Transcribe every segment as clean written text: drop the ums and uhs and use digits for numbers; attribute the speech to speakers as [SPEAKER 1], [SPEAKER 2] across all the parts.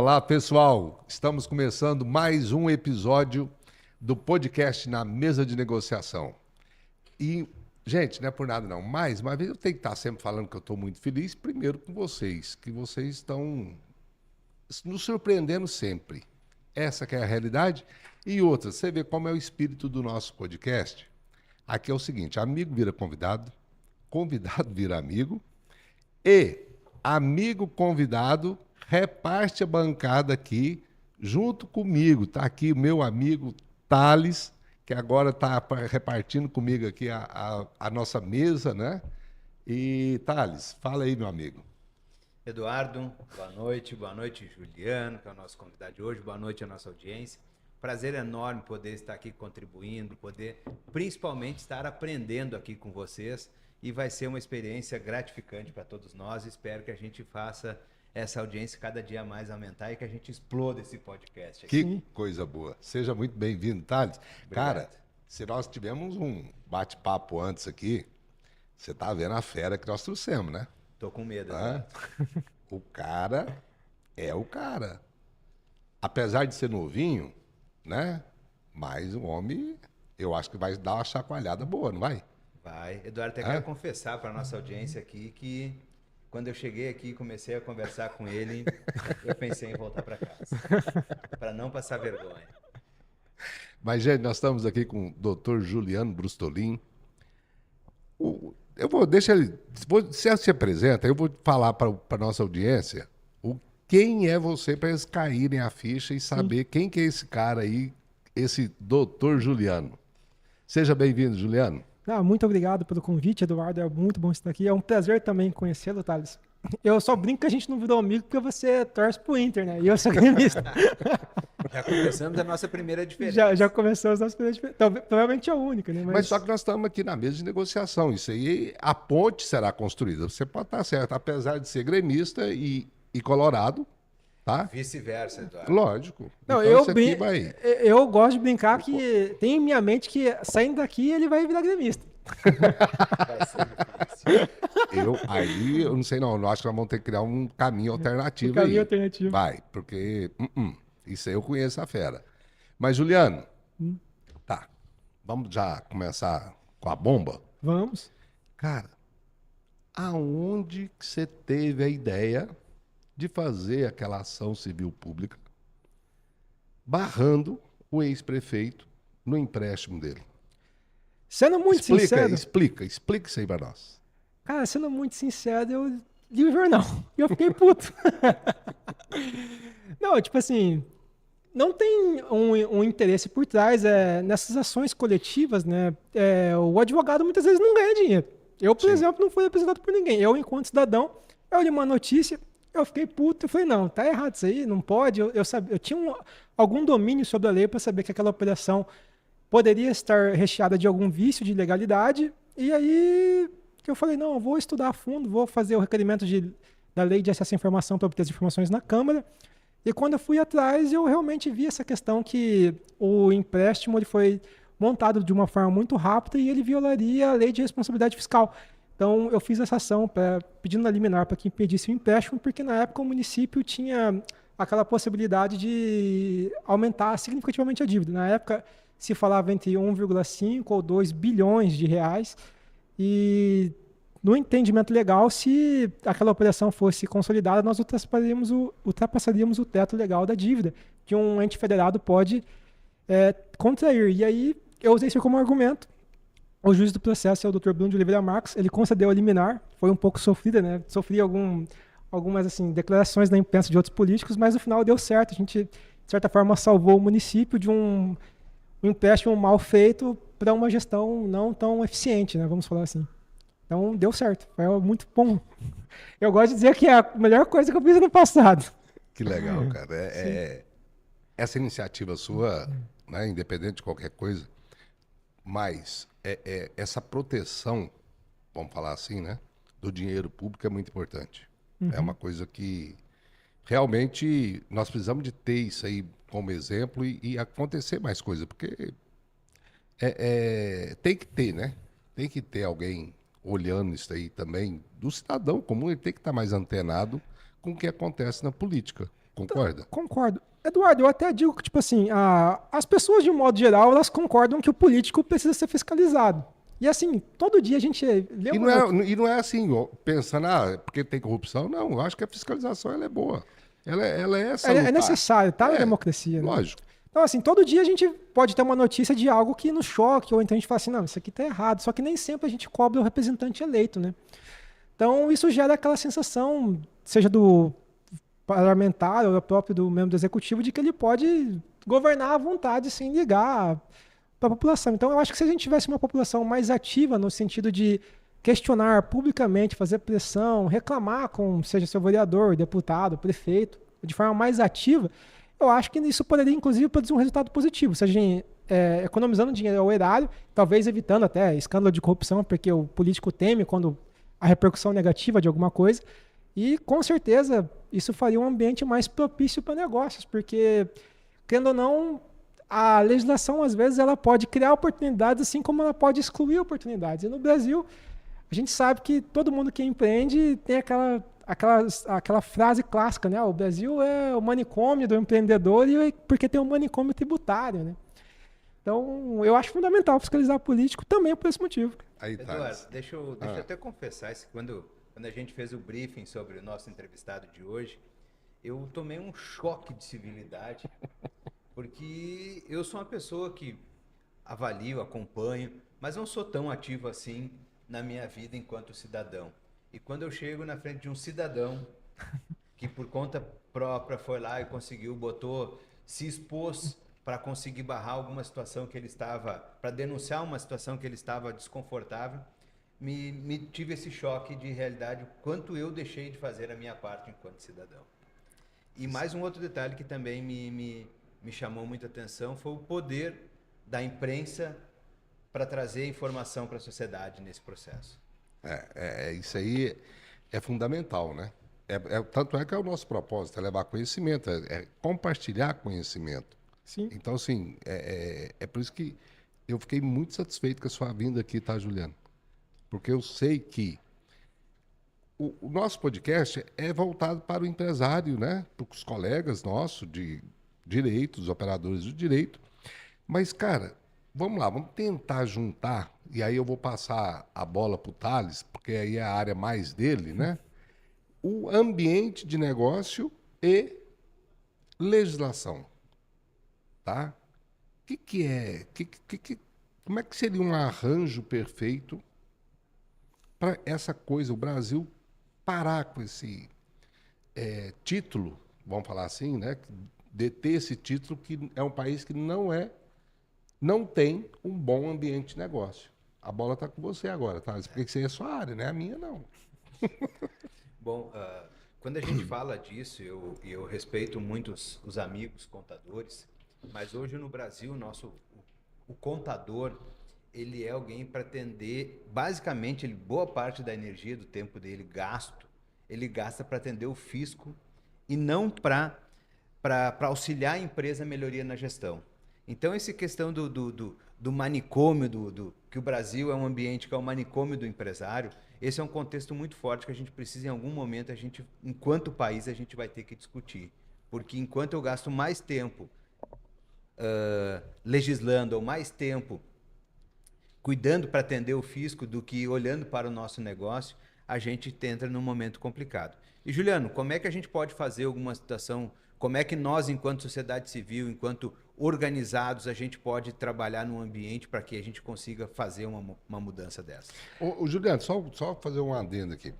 [SPEAKER 1] Olá, pessoal. Estamos começando mais um episódio do podcast Na Mesa de Negociação. E, gente, não é por nada não, mas uma vez eu tenho que estar sempre falando que eu estou muito feliz, primeiro com vocês, que vocês estão nos surpreendendo sempre. Essa que é a realidade. E outra, você vê como é o espírito do nosso podcast. Aqui é o seguinte, amigo vira convidado, convidado vira amigo e amigo convidado reparte a bancada aqui junto comigo. Está aqui o meu amigo Thales, que agora está repartindo comigo aqui a nossa mesa, né? E Thales, fala aí, meu amigo.
[SPEAKER 2] Eduardo, boa noite Juliano, que é o nosso convidado de hoje, boa noite à nossa audiência. Prazer enorme poder estar aqui contribuindo, poder principalmente estar aprendendo aqui com vocês e vai ser uma experiência gratificante para todos nós. Espero que a gente faça essa audiência cada dia mais aumentar e que a gente exploda esse podcast aqui.
[SPEAKER 1] Que coisa boa. Seja muito bem-vindo, Thales.
[SPEAKER 2] Obrigado.
[SPEAKER 1] Cara, se nós tivemos um bate-papo antes aqui, você tá vendo a fera que nós trouxemos, né?
[SPEAKER 2] Tô com medo.
[SPEAKER 1] Né? O cara é o cara. Apesar de ser novinho, né? Mas o homem, eu acho que vai dar uma chacoalhada boa, não vai?
[SPEAKER 2] Vai. Eduardo, até quero confessar para a nossa audiência aqui que quando eu cheguei aqui e comecei a conversar com ele, eu pensei em voltar para casa, para não passar vergonha.
[SPEAKER 1] Mas, gente, nós estamos aqui com o Dr. Juliano Brustolin. Eu vou, deixa ele, se se apresenta, eu vou falar para a nossa audiência quem é você para eles caírem a ficha e saber quem que é esse cara aí, esse Dr. Juliano. Seja bem-vindo, Juliano.
[SPEAKER 3] Muito obrigado pelo convite, Eduardo. É muito bom estar aqui. É um prazer também conhecê-lo, Thales. Eu só brinco que a gente não virou amigo porque você torce pro Inter, né? E eu sou gremista.
[SPEAKER 2] Já começamos a nossa primeira diferença.
[SPEAKER 3] Já começamos a nossa primeira diferença. Provavelmente é a única, né?
[SPEAKER 1] Mas só que nós estamos aqui na mesa de negociação. Isso aí, a ponte será construída. Você pode estar certo, apesar de ser gremista e colorado, tá?
[SPEAKER 2] Vice-versa, Eduardo.
[SPEAKER 1] Lógico.
[SPEAKER 3] Não,
[SPEAKER 1] então,
[SPEAKER 3] eu gosto de brincar que tem em minha mente que saindo daqui ele vai virar gremista.
[SPEAKER 2] Vai ser difícil.
[SPEAKER 1] Eu não sei não, eu acho que nós vamos ter que criar um caminho alternativo aí.
[SPEAKER 3] Caminho alternativo.
[SPEAKER 1] Vai, porque isso aí eu conheço a fera. Mas, Juliano, tá, vamos já começar com a bomba?
[SPEAKER 3] Vamos.
[SPEAKER 1] Cara, aonde que você teve a ideia de fazer aquela ação civil pública barrando o ex-prefeito no empréstimo dele?
[SPEAKER 3] Sendo muito sincero...
[SPEAKER 1] Explica isso aí pra nós.
[SPEAKER 3] Cara, sendo muito sincero, eu li o jornal e eu fiquei puto. Não, tipo assim, não tem um interesse por trás nessas ações coletivas, né? O advogado muitas vezes não ganha dinheiro. Eu, por exemplo, não fui representado por ninguém. Eu, enquanto cidadão, eu li uma notícia, eu fiquei puto, eu falei, não, tá errado isso aí, não pode. Eu tinha algum domínio sobre a lei para saber que aquela operação poderia estar recheada de algum vício de ilegalidade, e aí eu falei, não, eu vou estudar a fundo, vou fazer o requerimento da lei de acesso à informação para obter as informações na Câmara, e quando eu fui atrás, eu realmente vi essa questão que o empréstimo ele foi montado de uma forma muito rápida e ele violaria a lei de responsabilidade fiscal. Então, eu fiz essa ação pedindo a liminar para que impedisse o empréstimo, porque na época o município tinha aquela possibilidade de aumentar significativamente a dívida. Na época, se falava entre 1,5 ou 2 bilhões de reais, e no entendimento legal, se aquela operação fosse consolidada, nós ultrapassaríamos o teto legal da dívida, que um ente federado pode contrair. E aí, eu usei isso como argumento. O juiz do processo é o Dr. Bruno de Oliveira Marques, ele concedeu a liminar, foi um pouco sofrida, né? Sofri algumas assim, declarações na imprensa de outros políticos, mas no final deu certo. A gente, de certa forma, salvou o município de um empréstimo mal feito para uma gestão não tão eficiente, né? Vamos falar assim. Então, deu certo. Foi muito bom. Eu gosto de dizer que é a melhor coisa que eu fiz no passado.
[SPEAKER 1] Que legal, cara. Essa iniciativa sua, né, independente de qualquer coisa, mas essa proteção, vamos falar assim, né, do dinheiro público é muito importante. É uma coisa que realmente nós precisamos de ter isso aí como exemplo e acontecer mais coisa, porque tem que ter, né? Tem que ter alguém olhando isso aí também, do cidadão comum, ele tem que estar mais antenado com o que acontece na política. Concorda?
[SPEAKER 3] Concordo. Eduardo, eu até digo que, tipo assim, as pessoas, de um modo geral, elas concordam que o político precisa ser fiscalizado. E assim, todo dia a gente lê
[SPEAKER 1] E não é assim, ó, pensando, porque tem corrupção. Não, eu acho que a fiscalização ela é boa. Ela é salutar.
[SPEAKER 3] É necessário, tá? Na
[SPEAKER 1] É,
[SPEAKER 3] democracia, né?
[SPEAKER 1] lógico.
[SPEAKER 3] Então, assim, todo dia a gente pode ter uma notícia de algo que nos choque, ou então a gente fala assim, não, isso aqui tá errado. Só que nem sempre a gente cobra o representante eleito, né? Então, isso gera aquela sensação, seja do parlamentar ou próprio do membro do executivo, de que ele pode governar à vontade sem ligar para a população. Então, eu acho que se a gente tivesse uma população mais ativa no sentido de questionar publicamente, fazer pressão, reclamar com, seja seu vereador, deputado, prefeito, de forma mais ativa, eu acho que isso poderia, inclusive, produzir um resultado positivo. Se a gente economizando dinheiro ao erário, talvez evitando até escândalo de corrupção, porque o político teme quando a repercussão negativa de alguma coisa. E, com certeza, isso faria um ambiente mais propício para negócios, porque, querendo ou não, a legislação, às vezes, ela pode criar oportunidades, assim como ela pode excluir oportunidades. E no Brasil, a gente sabe que todo mundo que empreende tem aquela frase clássica, né? O Brasil é o manicômio do empreendedor porque tem um manicômio tributário, né? Então, eu acho fundamental fiscalizar político também por esse motivo.
[SPEAKER 1] Aí tá.
[SPEAKER 2] Eduardo, deixa eu até confessar, quando a gente fez o briefing sobre o nosso entrevistado de hoje, eu tomei um choque de civilidade, porque eu sou uma pessoa que avalio, acompanho, mas não sou tão ativo assim na minha vida enquanto cidadão. E quando eu chego na frente de um cidadão que por conta própria foi lá e conseguiu, se expôs para conseguir barrar alguma situação que ele estava, para denunciar uma situação que ele estava desconfortável, me tive esse choque de realidade, o quanto eu deixei de fazer a minha parte enquanto cidadão. E mais um outro detalhe que também me chamou muita atenção foi o poder da imprensa para trazer informação para a sociedade nesse processo.
[SPEAKER 1] Isso aí é fundamental, né? Tanto é que é o nosso propósito, é levar conhecimento, é compartilhar conhecimento.
[SPEAKER 3] Sim.
[SPEAKER 1] Então, assim, é por isso que eu fiquei muito satisfeito com a sua vinda aqui, tá, Juliano? Porque eu sei que o nosso podcast é voltado para o empresário, né? Para os colegas nossos de direito, os operadores do direito. Mas, cara, vamos lá, vamos tentar juntar, e aí eu vou passar a bola para o Thales, porque aí é a área mais dele, né? O ambiente de negócio e legislação. Tá? Como é que seria um arranjo perfeito para essa coisa, o Brasil parar com esse título, vamos falar assim, né? Deter esse título que é um país que não tem um bom ambiente de negócio. A bola está com você agora, tá? Porque isso aí é sua área, não é a minha, não.
[SPEAKER 2] Bom, quando a gente fala disso, eu respeito muito os amigos contadores, mas hoje no Brasil, o contador, ele é alguém para atender, basicamente, boa parte da energia, do tempo dele ele gasta para atender o fisco e não para auxiliar a empresa a melhoria na gestão. Então, essa questão do manicômio, que o Brasil é um ambiente que é o manicômio do empresário, esse é um contexto muito forte que a gente precisa, em algum momento, enquanto país, a gente vai ter que discutir. Porque enquanto eu gasto mais tempo legislando, ou mais tempo cuidando para atender o fisco do que olhando para o nosso negócio, a gente entra num momento complicado. E, Juliano, como é que a gente pode fazer alguma situação, como é que nós, enquanto sociedade civil, enquanto organizados, a gente pode trabalhar num ambiente para que a gente consiga fazer uma mudança dessa?
[SPEAKER 1] Ô, Juliano, só fazer um adendo aqui.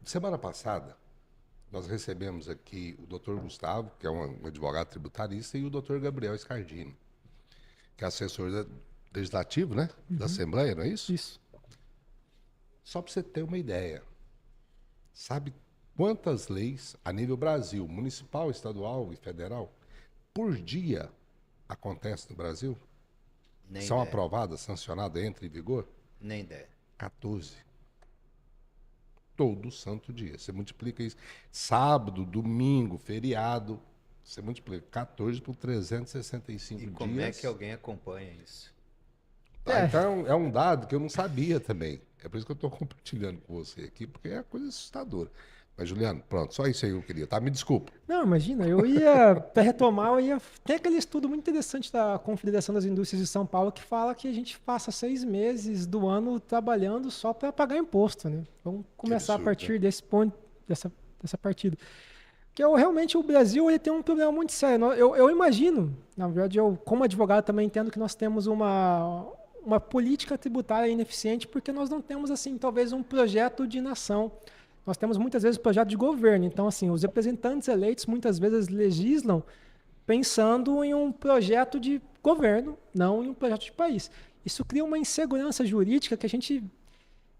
[SPEAKER 1] Semana passada, nós recebemos aqui o doutor Gustavo, que é um advogado tributarista, e o doutor Gabriel Scardini, que é assessor legislativo, né? Da Assembleia, não é isso?
[SPEAKER 3] Isso.
[SPEAKER 1] Só para você ter uma ideia. Sabe quantas leis, a nível Brasil, municipal, estadual e federal, por dia acontece no Brasil?
[SPEAKER 2] Nem
[SPEAKER 1] São
[SPEAKER 2] ideia.
[SPEAKER 1] aprovadas, sancionadas, entram em vigor?
[SPEAKER 2] Nem ideia.
[SPEAKER 1] 14. Todo santo dia. Você multiplica isso. Sábado, domingo, feriado. Você multiplica 14 por 365 dias.
[SPEAKER 2] E como é que alguém acompanha isso?
[SPEAKER 1] Tá, então, é um dado que eu não sabia também. É por isso que eu estou compartilhando com você aqui, porque é uma coisa assustadora. Mas, Juliano, pronto, só isso aí eu queria, tá? Me desculpa.
[SPEAKER 3] Não, imagina, eu ia, para retomar, tem aquele estudo muito interessante da Confederação das Indústrias de São Paulo que fala que a gente passa 6 meses do ano trabalhando só para pagar imposto, né? Vamos começar
[SPEAKER 1] absurdo,
[SPEAKER 3] a partir desse ponto, dessa partida. Que realmente o Brasil ele tem um problema muito sério. Eu imagino, na verdade, eu como advogado também entendo que nós temos uma política tributária ineficiente porque nós não temos, assim, talvez um projeto de nação. Nós temos muitas vezes projeto de governo. Então, assim, os representantes eleitos muitas vezes legislam pensando em um projeto de governo, não em um projeto de país. Isso cria uma insegurança jurídica que a gente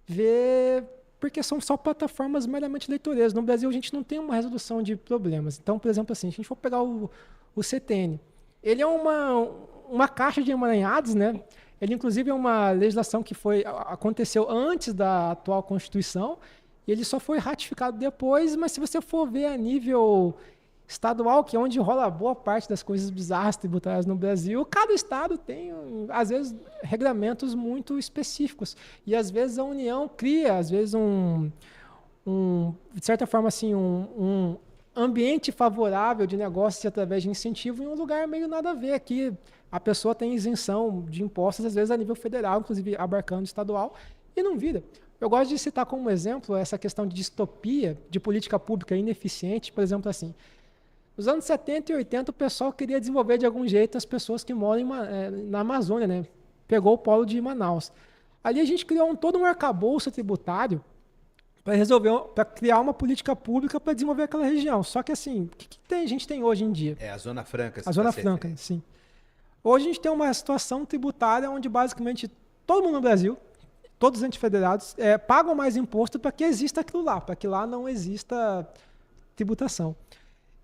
[SPEAKER 3] vê porque são só plataformas meramente eleitoreiras. No Brasil, a gente não tem uma resolução de problemas. Então, por exemplo, assim, se a gente for pegar o CTN, ele é uma caixa de emaranhados, né? Ele, inclusive, é uma legislação que aconteceu antes da atual Constituição, e ele só foi ratificado depois, mas se você for ver a nível estadual, que é onde rola boa parte das coisas bizarras tributárias no Brasil, cada estado tem, às vezes, regramentos muito específicos. E, às vezes, a União cria, às vezes, de certa forma, assim, um ambiente favorável de negócios através de incentivo em um lugar meio nada a ver. Aqui, a pessoa tem isenção de impostos, às vezes, a nível federal, inclusive abarcando estadual, e não vira. Eu gosto de citar como exemplo essa questão de distopia, de política pública ineficiente, por exemplo, assim, nos anos 70 e 80 o pessoal queria desenvolver de algum jeito as pessoas que moram na Amazônia, né? Pegou o polo de Manaus. Ali a gente criou todo um arcabouço tributário para criar uma política pública para desenvolver aquela região. Só que assim, o que a gente tem hoje em dia?
[SPEAKER 2] É a Zona Franca.
[SPEAKER 3] A Zona Franca, sim. Hoje a gente tem uma situação tributária onde basicamente todo mundo no Brasil, todos os entes federados, pagam mais imposto para que exista aquilo lá, para que lá não exista tributação.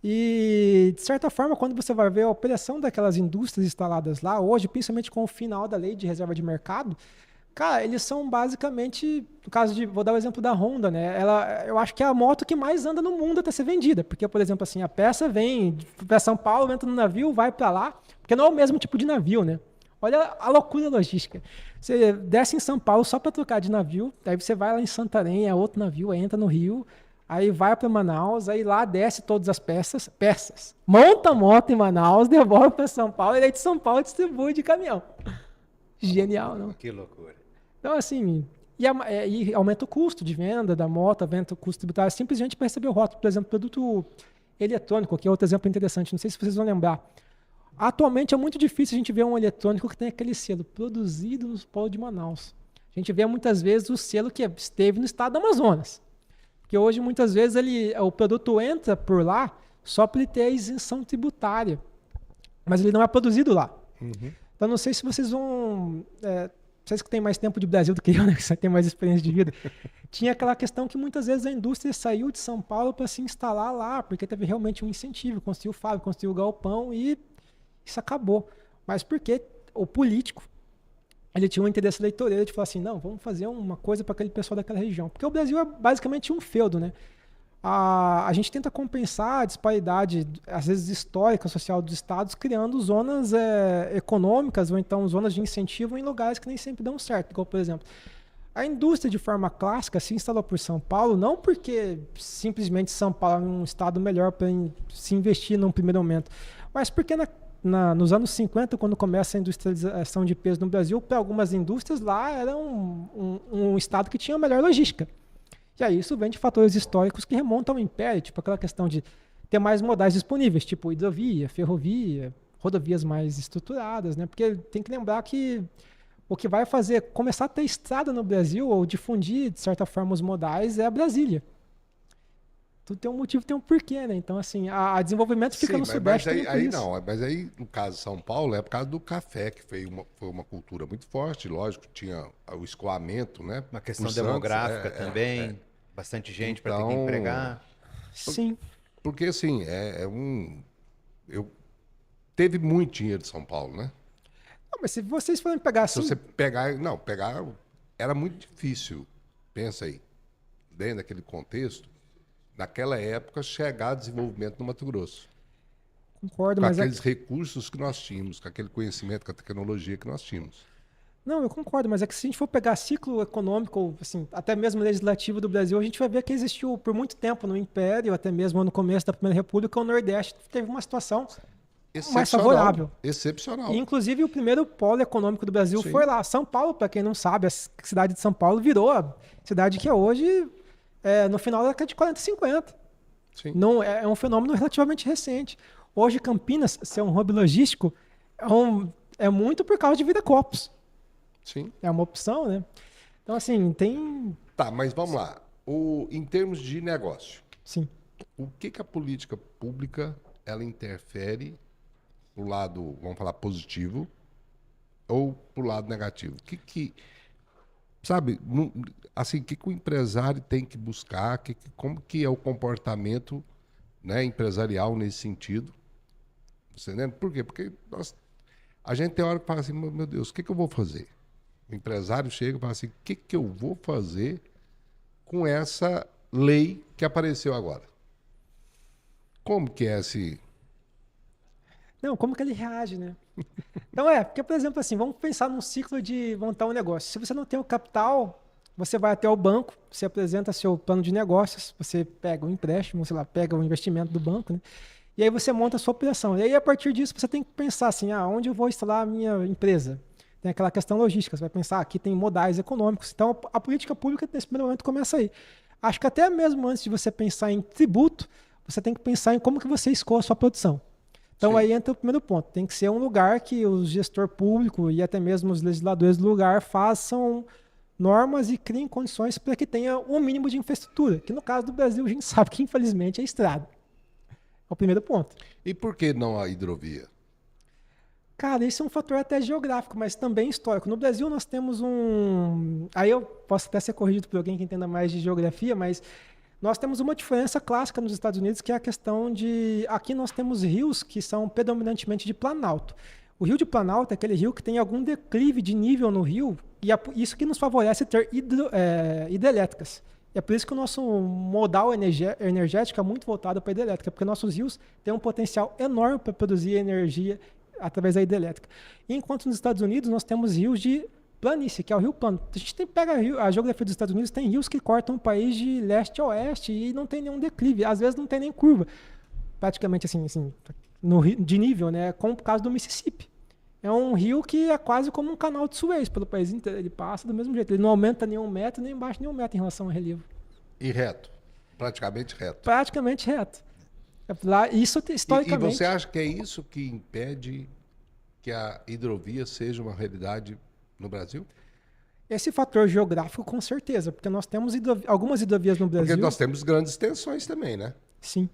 [SPEAKER 3] E, de certa forma, quando você vai ver a operação daquelas indústrias instaladas lá, hoje, principalmente com o final da lei de reserva de mercado, cara, eles são basicamente, no caso vou dar o exemplo da Honda, né? Eu acho que é a moto que mais anda no mundo até ser vendida, porque, por exemplo, assim, a peça vem para São Paulo, entra no navio, vai para lá, porque não é o mesmo tipo de navio, né? Olha a loucura logística. Você desce em São Paulo só para trocar de navio, aí você vai lá em Santarém, é outro navio, aí entra no Rio, aí vai para Manaus, aí lá desce todas as peças, monta a moto em Manaus, devolve para São Paulo, e daí de São Paulo distribui de caminhão. Genial, não?
[SPEAKER 2] Que loucura.
[SPEAKER 3] Então, assim, e aumenta o custo de venda da moto, aumenta o custo tributário, simplesmente para receber o rótulo. Por exemplo, produto eletrônico, que é outro exemplo interessante, não sei se vocês vão lembrar. Atualmente é muito difícil a gente ver um eletrônico que tem aquele selo, produzido no polo de Manaus. A gente vê muitas vezes o selo que esteve no estado do Amazonas. Porque hoje, muitas vezes, o produto entra por lá só para ele ter a isenção tributária. Mas ele não é produzido lá.
[SPEAKER 1] Uhum.
[SPEAKER 3] Então, não sei se vocês vão... vocês que têm mais tempo de Brasil do que eu, né? Que você tem mais experiência de vida. Tinha aquela questão que muitas vezes a indústria saiu de São Paulo para se instalar lá, porque teve realmente um incentivo, construiu fábrica, construiu o galpão e isso acabou. Mas porque o político, ele tinha um interesse eleitoreiro de falar assim, não, vamos fazer uma coisa para aquele pessoal daquela região. Porque o Brasil é basicamente um feudo, né? A gente tenta compensar a disparidade, às vezes histórica, social dos estados, criando zonas econômicas ou então zonas de incentivo em lugares que nem sempre dão certo. Igual, por exemplo, a indústria de forma clássica se instalou por São Paulo, não porque simplesmente São Paulo é um estado melhor para se investir num primeiro momento, mas porque nos anos 50, quando começa a industrialização de peso no Brasil, para algumas indústrias lá era um estado que tinha melhor logística. E aí isso vem de fatores históricos que remontam ao Império, tipo aquela questão de ter mais modais disponíveis, tipo hidrovia, ferrovia, rodovias mais estruturadas, né? Porque tem que lembrar que o que vai começar a ter estrada no Brasil, ou difundir, de certa forma, os modais, é a Brasília. Tudo tem um motivo, tem um porquê, né? Então, assim, a desenvolvimento fica no Sudeste.
[SPEAKER 1] Mas aí, no caso de São Paulo, é por causa do café, que foi uma cultura muito forte, lógico, tinha o escoamento, né?
[SPEAKER 2] Uma questão demográfica também, bastante gente para ter que empregar.
[SPEAKER 3] Sim.
[SPEAKER 1] Porque, assim, teve muito dinheiro de São Paulo, né?
[SPEAKER 3] Não, mas se vocês forem pegar assim...
[SPEAKER 1] Se você pegar, era muito difícil, pensa aí, dentro daquele contexto, naquela época, chegar a desenvolvimento no Mato Grosso.
[SPEAKER 3] Concordo,
[SPEAKER 1] com
[SPEAKER 3] mas...
[SPEAKER 1] aqueles recursos que nós tínhamos, com aquele conhecimento, com a tecnologia que nós tínhamos.
[SPEAKER 3] Não, eu concordo, mas é que se a gente for pegar ciclo econômico, assim, até mesmo legislativo do Brasil, a gente vai ver que existiu por muito tempo no Império, até mesmo no começo da Primeira República, o Nordeste teve uma situação mais favorável.
[SPEAKER 1] Excepcional.
[SPEAKER 3] E, inclusive, o primeiro polo econômico do Brasil
[SPEAKER 1] Sim.
[SPEAKER 3] foi lá. São Paulo, para quem não sabe, a cidade de São Paulo virou a cidade que é hoje, no final da década de 40 e 50.
[SPEAKER 1] Sim.
[SPEAKER 3] Não, é um fenômeno relativamente recente. Hoje, Campinas, ser um hub logístico, é muito por causa de Viracopos.
[SPEAKER 1] Sim.
[SPEAKER 3] É uma opção, né? Então, assim, tem...
[SPEAKER 1] Tá, mas vamos lá. Em termos de negócio,
[SPEAKER 3] Sim.
[SPEAKER 1] o que a política pública ela interfere pro lado, vamos falar, positivo ou pro lado negativo? Sabe, assim, o que o empresário tem que buscar? Como que é o comportamento, né, empresarial nesse sentido? Você entende? Por quê? Porque a gente tem hora que fala assim, meu Deus, o que eu vou fazer? O empresário chega e fala assim, o que eu vou fazer com essa lei que apareceu agora? Como que é esse...
[SPEAKER 3] Não, como que ele reage, né? Então, porque, por exemplo, assim, vamos pensar num ciclo de montar um negócio. Se você não tem o capital, você vai até o banco, você apresenta seu plano de negócios, você pega um empréstimo, sei lá, pega o investimento do banco, né? E aí você monta a sua operação. E aí, a partir disso, você tem que pensar assim, onde eu vou instalar a minha empresa? Tem aquela questão logística, você vai pensar, aqui tem modais econômicos. Então, a política pública, nesse primeiro momento, começa aí. Acho que até mesmo antes de você pensar em tributo, você tem que pensar em como que você escoa a sua produção. Então,
[SPEAKER 1] Sim.
[SPEAKER 3] aí entra o primeiro ponto. Tem que ser um lugar que o gestor público e até mesmo os legisladores do lugar façam normas e criem condições para que tenha um mínimo de infraestrutura, que no caso do Brasil a gente sabe que infelizmente é estrada. É o primeiro ponto.
[SPEAKER 1] E por que não a hidrovia?
[SPEAKER 3] Cara, isso é um fator até geográfico, mas também histórico. No Brasil nós temos Aí eu posso até ser corrigido por alguém que entenda mais de geografia, mas nós temos uma diferença clássica nos Estados Unidos, que é a questão de... Aqui nós temos rios que são predominantemente de planalto. O rio de Planalto é aquele rio que tem algum declive de nível no rio, e isso que nos favorece ter hidrelétricas. É por isso que o nosso modal energético é muito voltado para a hidrelétrica, porque nossos rios têm um potencial enorme para produzir energia através da hidrelétrica. Enquanto nos Estados Unidos nós temos rios de planície, que é o rio plano. A gente pega a geografia dos Estados Unidos, tem rios que cortam o país de leste a oeste e não tem nenhum declive, às vezes não tem nem curva, praticamente assim de nível, né? Como por causa do Mississippi. É um rio que é quase como um canal de Suez pelo país inteiro, ele passa do mesmo jeito, ele não aumenta nem 1 metro, nem baixa nem 1 metro em relação ao relevo.
[SPEAKER 1] E reto, praticamente reto.
[SPEAKER 3] Praticamente reto. Lá, isso historicamente...
[SPEAKER 1] E você acha que é isso que impede que a hidrovia seja uma realidade no Brasil?
[SPEAKER 3] Esse fator geográfico, com certeza, porque nós temos algumas hidrovias no Brasil.
[SPEAKER 1] Porque nós temos grandes extensões também, né?
[SPEAKER 3] Sim.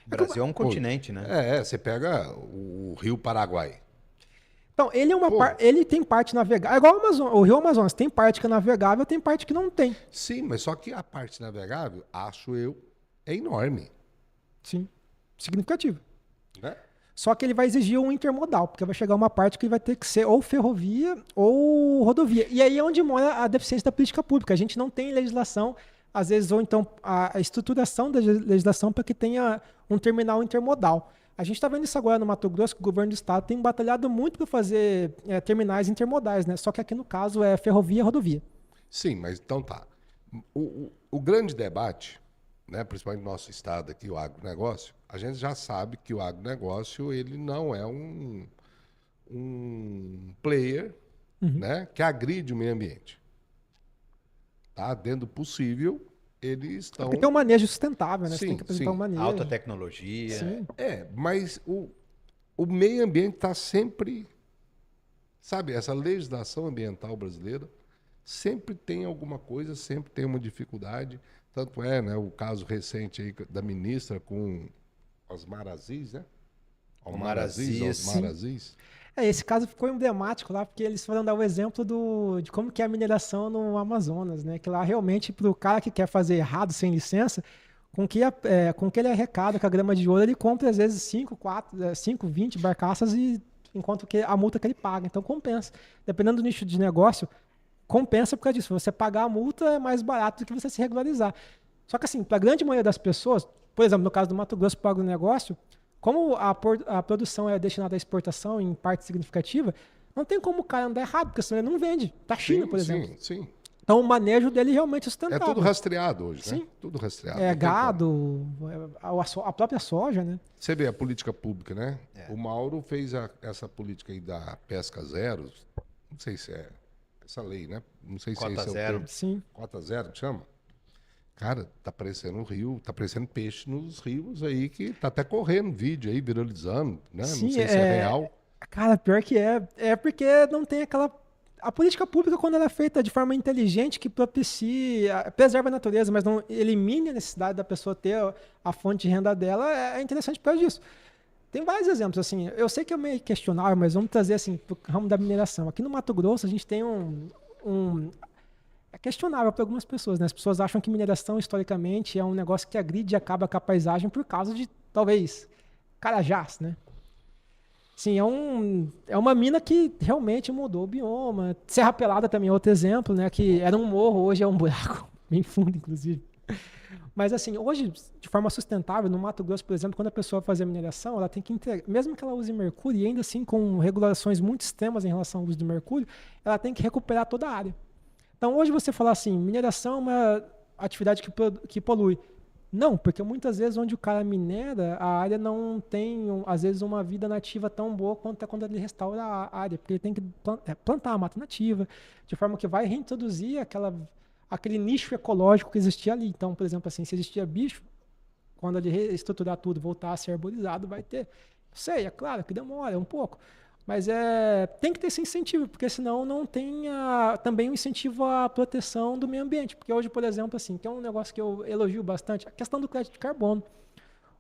[SPEAKER 2] O Brasil é um continente, né?
[SPEAKER 1] Você pega o Rio Paraguai.
[SPEAKER 3] Então, ele tem parte navegável. É igual o Rio Amazonas, tem parte que é navegável, tem parte que não tem.
[SPEAKER 1] Sim, mas só que a parte navegável, acho eu, é enorme.
[SPEAKER 3] Sim. Significativo.
[SPEAKER 1] Né?
[SPEAKER 3] Só que ele vai exigir um intermodal, porque vai chegar uma parte que vai ter que ser ou ferrovia ou rodovia. E aí é onde mora a deficiência da política pública. A gente não tem legislação, às vezes, ou então a estruturação da legislação para que tenha um terminal intermodal. A gente está vendo isso agora no Mato Grosso, que o governo do estado tem batalhado muito para fazer terminais intermodais, né? Só que aqui no caso é ferrovia e rodovia.
[SPEAKER 1] Sim, mas então tá. O grande debate, né, principalmente no nosso estado aqui, o agronegócio, a gente já sabe que o agronegócio ele não é um player, né, que agride o meio ambiente. Tá? Dentro do possível, eles estão...
[SPEAKER 3] Porque tem um manejo sustentável, né?
[SPEAKER 1] Sim,
[SPEAKER 3] você tem que apresentar
[SPEAKER 1] sim.
[SPEAKER 3] um manejo.
[SPEAKER 2] Alta tecnologia.
[SPEAKER 3] Sim.
[SPEAKER 1] Mas o meio ambiente está sempre... Sabe, essa legislação ambiental brasileira sempre tem alguma coisa, sempre tem uma dificuldade. Tanto é, né, o caso recente aí da ministra com Osmar Aziz, né? Osmar Aziz.
[SPEAKER 3] Esse caso ficou emblemático lá, porque eles foram dar o exemplo de como que é a mineração no Amazonas, né? Que lá realmente, para o cara que quer fazer errado, sem licença, com que ele arrecada com a grama de ouro, ele compra às vezes 5, 20 barcaças, enquanto que a multa que ele paga. Então compensa. Dependendo do nicho de negócio, compensa por causa disso. Você pagar a multa é mais barato do que você se regularizar. Só que assim, para a grande maioria das pessoas, por exemplo, no caso do Mato Grosso para o agronegócio, como a produção é destinada à exportação em parte significativa, não tem como o cara andar errado, porque senão ele não vende. Tá China, por exemplo.
[SPEAKER 1] Sim.
[SPEAKER 3] Então o manejo dele realmente é
[SPEAKER 1] É
[SPEAKER 3] sustentável.
[SPEAKER 1] tudo rastreado hoje, né?
[SPEAKER 3] Sim.
[SPEAKER 1] Tudo rastreado.
[SPEAKER 3] É
[SPEAKER 1] não tem
[SPEAKER 3] gado, a própria soja, né?
[SPEAKER 1] Você vê a política pública, né?
[SPEAKER 2] É.
[SPEAKER 1] O Mauro fez essa política aí da pesca zero. Não sei se é essa lei, né? Não sei se
[SPEAKER 2] Cota
[SPEAKER 1] esse é o
[SPEAKER 2] zero.
[SPEAKER 1] termo.
[SPEAKER 3] Sim.
[SPEAKER 1] Cota zero, que chama? Cara, tá aparecendo um rio, tá aparecendo peixe nos rios aí que tá até correndo vídeo aí, viralizando, né?
[SPEAKER 3] Sim,
[SPEAKER 1] não sei se é real.
[SPEAKER 3] Cara, pior que é. É porque não tem aquela. A política pública, quando ela é feita de forma inteligente, que propicia, preserva a natureza, mas não elimine a necessidade da pessoa ter a fonte de renda dela, é interessante por causa disso. Tem vários exemplos, assim. Eu sei que é meio questionável, mas vamos trazer, assim, para o ramo da mineração. Aqui no Mato Grosso, a gente tem é questionável para algumas pessoas, né? As pessoas acham que mineração, historicamente, é um negócio que agride e acaba com a paisagem por causa de, talvez, carajás, né? Sim, é uma mina que realmente mudou o bioma. Serra Pelada também é outro exemplo, né? Que era um morro, hoje é um buraco, bem fundo, inclusive. Mas assim, hoje, de forma sustentável, no Mato Grosso, por exemplo, quando a pessoa faz a mineração, ela tem que entregar, mesmo que ela use mercúrio, e ainda assim com regulações muito extremas em relação ao uso do mercúrio, ela tem que recuperar toda a área. Então hoje você falar assim, mineração é uma atividade que polui. Não, porque muitas vezes onde o cara minera, a área não tem, às vezes, uma vida nativa tão boa quanto é quando ele restaura a área, porque ele tem que plantar a mata nativa, de forma que vai reintroduzir aquele nicho ecológico que existia ali. Então, por exemplo, assim, se existia bicho, quando ele reestruturar tudo, voltar a ser arborizado, vai ter. Sei, é claro que demora um pouco, mas tem que ter esse incentivo, porque senão não tem também um incentivo à proteção do meio ambiente. Porque hoje, por exemplo, assim, tem um negócio que eu elogio bastante, a questão do crédito de carbono.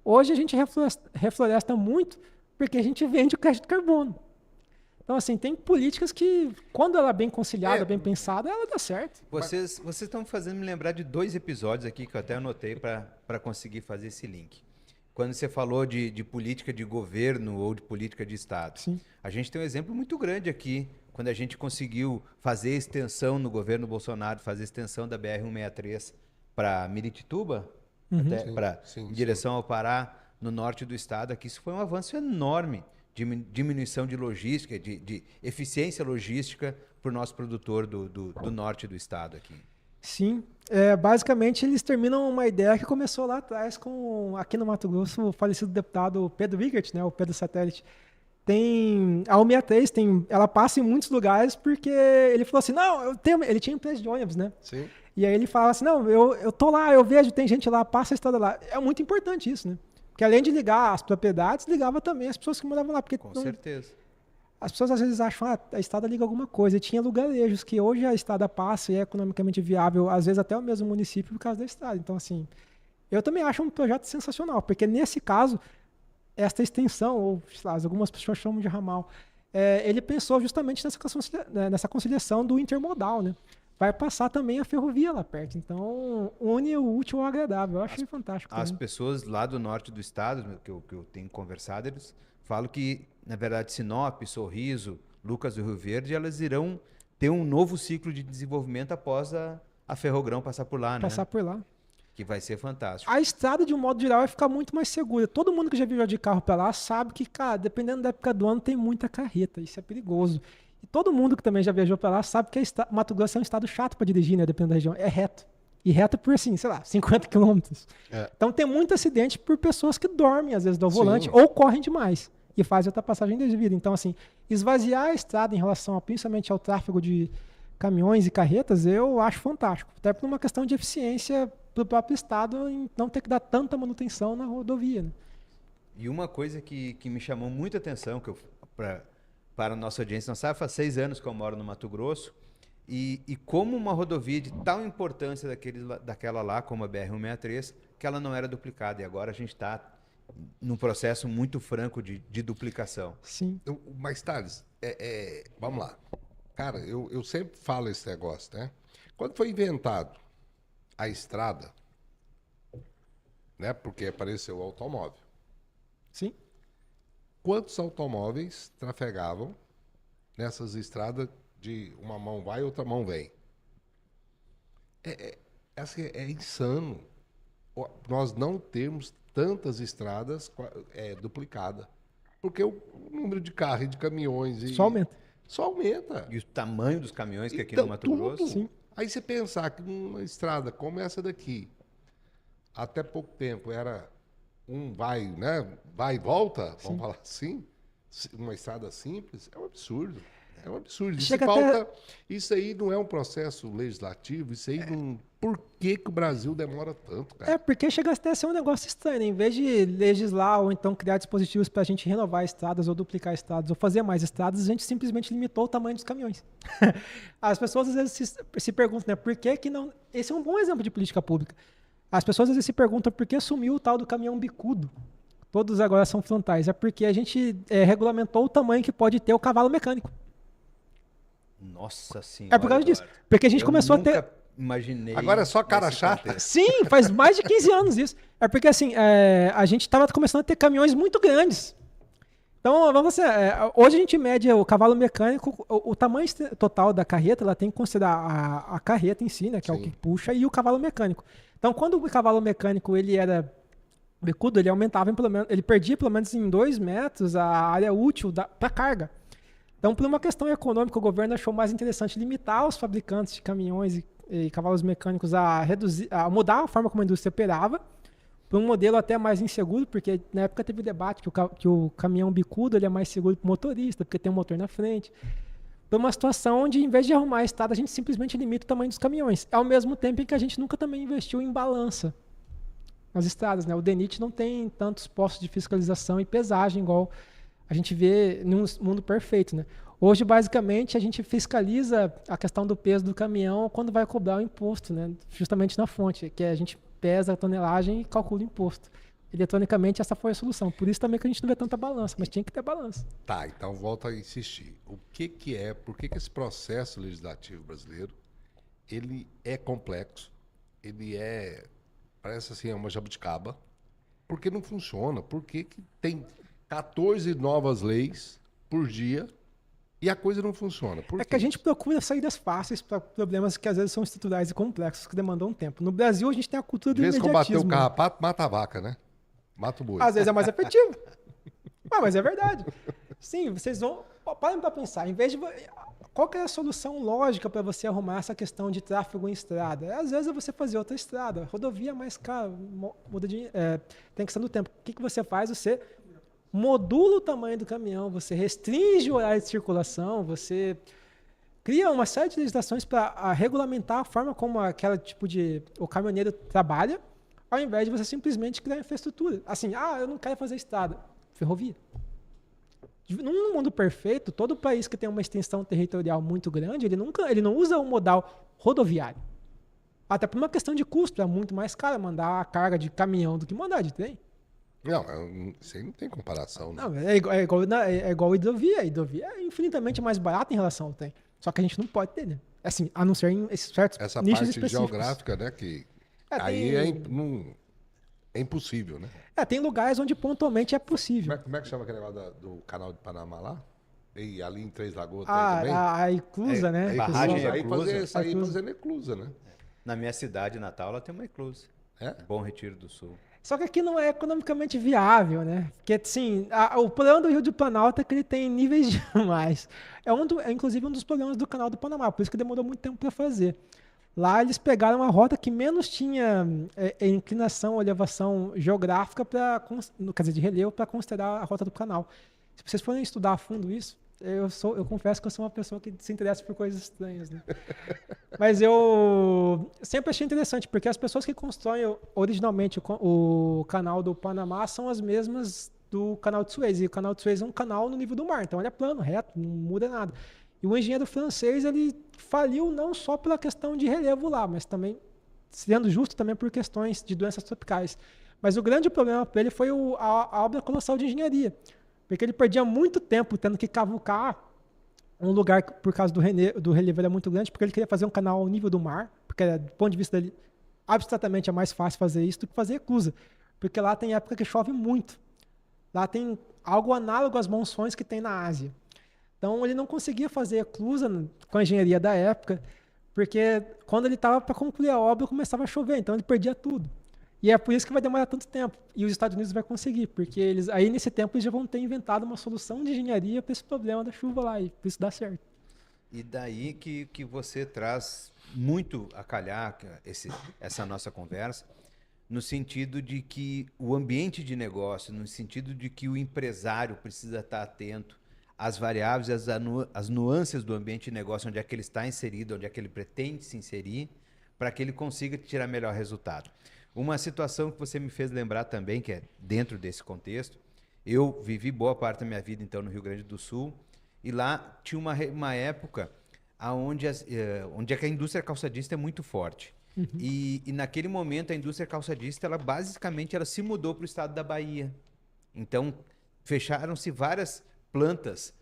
[SPEAKER 3] Hoje a gente refloresta muito porque a gente vende o crédito de carbono. Então, assim, tem políticas que, quando ela é bem conciliada, bem pensada, ela dá certo.
[SPEAKER 2] Vocês estão fazendo me lembrar de 2 episódios aqui que eu até anotei para conseguir fazer esse link. Quando você falou de política de governo ou de política de Estado.
[SPEAKER 3] Sim.
[SPEAKER 2] A gente tem um exemplo muito grande aqui, quando a gente conseguiu fazer extensão no governo Bolsonaro, fazer extensão da BR-163 para Miritituba, em direção ao Pará, no norte do estado. Aqui isso foi um avanço enorme de diminuição de logística, de eficiência logística para o nosso produtor do norte do estado aqui.
[SPEAKER 3] Sim, basicamente eles terminam uma ideia que começou lá atrás aqui no Mato Grosso, o falecido deputado Pedro Wigert, né, o Pedro Satélite. A 163, ela passa em muitos lugares porque ele falou assim, não, ele tinha empresa de ônibus, né?
[SPEAKER 1] Sim.
[SPEAKER 3] E aí ele falava assim, não, eu tô lá, eu vejo, tem gente lá, passa a estrada lá. É muito importante isso, né? Porque além de ligar as propriedades, ligava também as pessoas que moravam lá. Porque
[SPEAKER 2] Com certeza.
[SPEAKER 3] As pessoas às vezes acham, a estrada liga alguma coisa. E tinha lugarejos que hoje a estrada passa e é economicamente viável, às vezes até o mesmo município por causa da estrada. Então, assim, eu também acho um projeto sensacional, porque nesse caso, esta extensão, ou sei lá, algumas pessoas chamam de ramal, ele pensou justamente nessa conciliação do intermodal, né? Vai passar também a ferrovia lá perto. Então, une o útil ao agradável. Eu achei fantástico.
[SPEAKER 2] As pessoas lá do norte do estado, que eu tenho conversado, eles falam que, na verdade, Sinop, Sorriso, Lucas do Rio Verde, elas irão ter um novo ciclo de desenvolvimento após a Ferrogrão passar por lá, né?
[SPEAKER 3] Passar por lá.
[SPEAKER 2] Que vai ser fantástico.
[SPEAKER 3] A estrada, de um modo geral, vai ficar muito mais segura. Todo mundo que já viajou de carro para lá sabe que, cara, dependendo da época do ano, tem muita carreta. Isso é perigoso. E todo mundo que também já viajou para lá sabe que Mato Grosso é um estado chato para dirigir, né? Dependendo da região. É reto. E reto por, assim, sei lá, 50 quilômetros. Então tem muito acidente por pessoas que dormem, às vezes, do volante ou correm demais e fazem ultrapassagem indevida. Então, assim, esvaziar a estrada em relação, principalmente ao tráfego de caminhões e carretas, eu acho fantástico. Até por uma questão de eficiência para o próprio estado em não ter que dar tanta manutenção na rodovia, né?
[SPEAKER 2] E uma coisa que me chamou muita atenção, para a nossa audiência não sabe, faz 6 anos que eu moro no Mato Grosso, e como uma rodovia de tal importância daquela lá, como a BR-163, que ela não era duplicada, e agora a gente está num processo muito franco de duplicação.
[SPEAKER 3] Sim.
[SPEAKER 1] Mas, Thales, vamos lá. Cara, eu sempre falo esse negócio, né? Quando foi inventado a estrada, né? Porque apareceu o automóvel.
[SPEAKER 3] Sim.
[SPEAKER 1] Quantos automóveis trafegavam nessas estradas de uma mão vai e outra mão vem? É insano nós não termos tantas estradas duplicadas. Porque o número de carros e de caminhões...
[SPEAKER 3] Só aumenta.
[SPEAKER 1] Só aumenta.
[SPEAKER 2] E o tamanho dos caminhões que aqui
[SPEAKER 1] Então,
[SPEAKER 2] no Mato
[SPEAKER 1] tudo.
[SPEAKER 2] Grosso...
[SPEAKER 3] Sim.
[SPEAKER 1] Aí você pensar que uma estrada como essa daqui, até pouco tempo era um vai e volta, vamos falar assim, uma estrada simples, é um absurdo. É um absurdo. Isso aí não é um processo legislativo, isso aí não... Por que o Brasil demora tanto, cara?
[SPEAKER 3] Porque chega até a ser um negócio estranho, né? Em vez de legislar ou então criar dispositivos para a gente renovar estradas ou duplicar estradas ou fazer mais estradas, a gente simplesmente limitou o tamanho dos caminhões. As pessoas às vezes se perguntam, né? Por que não... Esse é um bom exemplo de política pública. As pessoas às vezes se perguntam por que sumiu o tal do caminhão bicudo. Todos agora são frontais. É porque a gente regulamentou o tamanho que pode ter o cavalo mecânico.
[SPEAKER 2] Nossa senhora.
[SPEAKER 3] É por causa disso. Porque a gente começou a ter...
[SPEAKER 2] Imaginei.
[SPEAKER 1] Agora é só cara chata.
[SPEAKER 3] Sim, faz mais de 15 anos isso. É porque assim, a gente estava começando a ter caminhões muito grandes. Então, vamos assim, hoje a gente mede o cavalo mecânico, o tamanho total da carreta, ela tem que considerar a carreta em si, né, que é o que puxa, e o cavalo mecânico. Então, quando o cavalo mecânico ele era bicudo, ele aumentava, ele perdia pelo menos em 2 metros a área útil para carga. Então, por uma questão econômica, o governo achou mais interessante limitar os fabricantes de caminhões e cavalos mecânicos a mudar a forma como a indústria operava, para um modelo até mais inseguro, porque na época teve debate que o caminhão bicudo ele é mais seguro para o motorista, porque tem um motor na frente. Para uma situação onde, em vez de arrumar a estrada, a gente simplesmente limita o tamanho dos caminhões. Ao mesmo tempo em que a gente nunca também investiu em balança nas estradas, né? O DENIT não tem tantos postos de fiscalização e pesagem igual a gente vê num mundo perfeito, né? Hoje, basicamente, a gente fiscaliza a questão do peso do caminhão quando vai cobrar o imposto, né? Justamente na fonte, que a gente pesa a tonelagem e calcula o imposto. Eletronicamente, essa foi a solução. Por isso também que a gente não vê tanta balança, mas tinha que ter balança.
[SPEAKER 1] Tá, então volto a insistir. Por que esse processo legislativo brasileiro, ele é complexo, parece assim, é uma jabuticaba, porque não funciona? Por que tem 14 novas leis por dia e a coisa não funciona? Por quê?
[SPEAKER 3] Que a gente procura saídas fáceis para problemas que às vezes são estruturais e complexos, que demandam tempo. No Brasil, a gente tem a cultura do imediatismo.
[SPEAKER 1] Às vezes combater o carrapato, mata a vaca, né? Mata o boi.
[SPEAKER 3] Às vezes é mais efetivo. Mas é verdade. Sim, vocês vão... Parem para pensar. Em vez de... Qual que é a solução lógica para você arrumar essa questão de tráfego em estrada? Às vezes é você fazer outra estrada. Rodovia é mais cara, tem questão do tempo. O que você faz? Você modula o tamanho do caminhão, você restringe o horário de circulação, você cria uma série de legislações para regulamentar a forma como o caminhoneiro trabalha, ao invés de você simplesmente criar infraestrutura. Assim, eu não quero fazer estrada. Ferrovia. Num mundo perfeito, todo país que tem uma extensão territorial muito grande, ele não usa o modal rodoviário. Até por uma questão de custo, é muito mais caro mandar a carga de caminhão do que mandar de trem.
[SPEAKER 1] Não, isso aí não tem comparação. Né?
[SPEAKER 3] Não, é igual a hidrovia. A hidrovia é infinitamente mais barata em relação ao trem. Só que a gente não pode ter, né? Assim, a não ser em certos
[SPEAKER 1] essa
[SPEAKER 3] nichos
[SPEAKER 1] parte
[SPEAKER 3] específicos.
[SPEAKER 1] Geográfica, né? Que aí é impossível, né?
[SPEAKER 3] Tem lugares onde pontualmente é possível.
[SPEAKER 1] Como é que chama aquele negócio do canal de Panamá lá? E ali em Três Lagoas tem também?
[SPEAKER 3] A Eclusa, né?
[SPEAKER 2] Barragem
[SPEAKER 1] Aí fazendo Eclusa, né?
[SPEAKER 2] Na minha cidade natal, ela tem uma Eclusa. Bom Retiro do Sul.
[SPEAKER 3] Só que aqui não é economicamente viável, né? Porque, assim, o problema do Rio de Planalto é que ele tem níveis demais. É inclusive um dos problemas do canal do Panamá, por isso que demorou muito tempo para fazer. Lá eles pegaram a rota que menos tinha inclinação ou elevação geográfica, quer dizer, de relevo, para considerar a rota do canal. Se vocês forem estudar a fundo isso, eu confesso que eu sou uma pessoa que se interessa por coisas estranhas, né? Mas eu sempre achei interessante, porque as pessoas que constroem originalmente o canal do Panamá são as mesmas do canal de Suez. E o canal de Suez é um canal no nível do mar, então ele é plano, reto, não muda nada. E o engenheiro francês, ele faliu não só pela questão de relevo lá, mas também, sendo justo, também por questões de doenças tropicais. Mas o grande problema para ele foi a obra colossal de engenharia. Porque ele perdia muito tempo tendo que cavucar um lugar que, por causa do relevo, era muito grande, porque ele queria fazer um canal ao nível do mar, porque, do ponto de vista dele, abstratamente é mais fácil fazer isso do que fazer eclusa. Porque lá tem época que chove muito. Lá tem algo análogo às monções que tem na Ásia. Então, ele não conseguia fazer eclusa com a engenharia da época, porque quando ele estava para concluir a obra, começava a chover, então ele perdia tudo. E é por isso que vai demorar tanto tempo. E os Estados Unidos vai conseguir, porque aí nesse tempo eles já vão ter inventado uma solução de engenharia para esse problema da chuva lá, e por isso dá certo.
[SPEAKER 2] E daí que você traz muito a calhar essa nossa conversa, no sentido de que o ambiente de negócio, no sentido de que o empresário precisa estar atento às variáveis, às nuances do ambiente de negócio, onde é que ele está inserido, onde é que ele pretende se inserir, para que ele consiga tirar melhor resultado. Uma situação que você me fez lembrar também, que é dentro desse contexto, eu vivi boa parte da minha vida, então, no Rio Grande do Sul, e lá tinha uma época onde é que a indústria calçadista é muito forte. Uhum. E naquele momento, a indústria calçadista, ela basicamente se mudou para o estado da Bahia. Então, fecharam-se várias plantas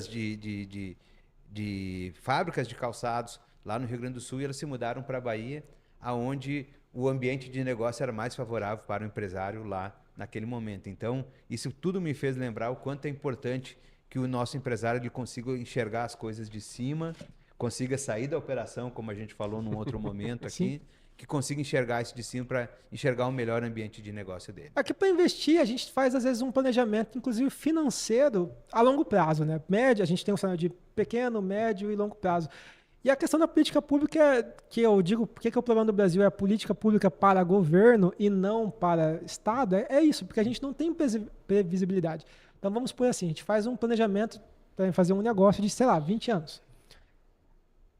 [SPEAKER 2] de fábricas de calçados lá no Rio Grande do Sul, e elas se mudaram para a Bahia, aonde o ambiente de negócio era mais favorável para o empresário lá naquele momento. Então, isso tudo me fez lembrar o quanto é importante que o nosso empresário ele consiga enxergar as coisas de cima, consiga sair da operação, como a gente falou num outro momento aqui, que consiga enxergar isso de cima para enxergar o melhor ambiente de negócio dele.
[SPEAKER 3] Aqui para investir, a gente faz às vezes um planejamento, inclusive financeiro, a longo prazo, né? Médio, a gente tem um cenário de pequeno, médio e longo prazo. E a questão da política pública, que eu digo, porque que o problema do Brasil é a política pública para governo e não para Estado, é isso, porque a gente não tem previsibilidade. Então vamos por assim, a gente faz um planejamento para fazer um negócio de, sei lá, 20 anos.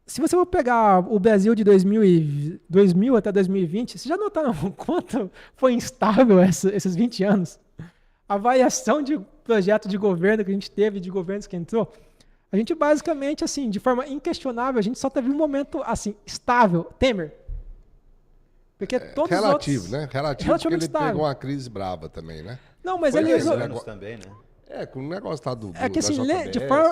[SPEAKER 3] Se você for pegar o Brasil de 2000 até 2020, vocês já notaram o quanto foi instável esses 20 anos? A variação de projeto de governo que a gente teve, de governos que entrou, a gente basicamente, assim, de forma inquestionável, a gente só teve um momento, assim, estável. Temer. Porque todos
[SPEAKER 1] relativo,
[SPEAKER 3] os outros...
[SPEAKER 1] né? Relativo, porque ele pegou uma crise brava também, né?
[SPEAKER 3] Não, mas
[SPEAKER 2] foi
[SPEAKER 3] ele...
[SPEAKER 2] 10 anos também, né?
[SPEAKER 1] Com o negócio tá
[SPEAKER 3] é que assim,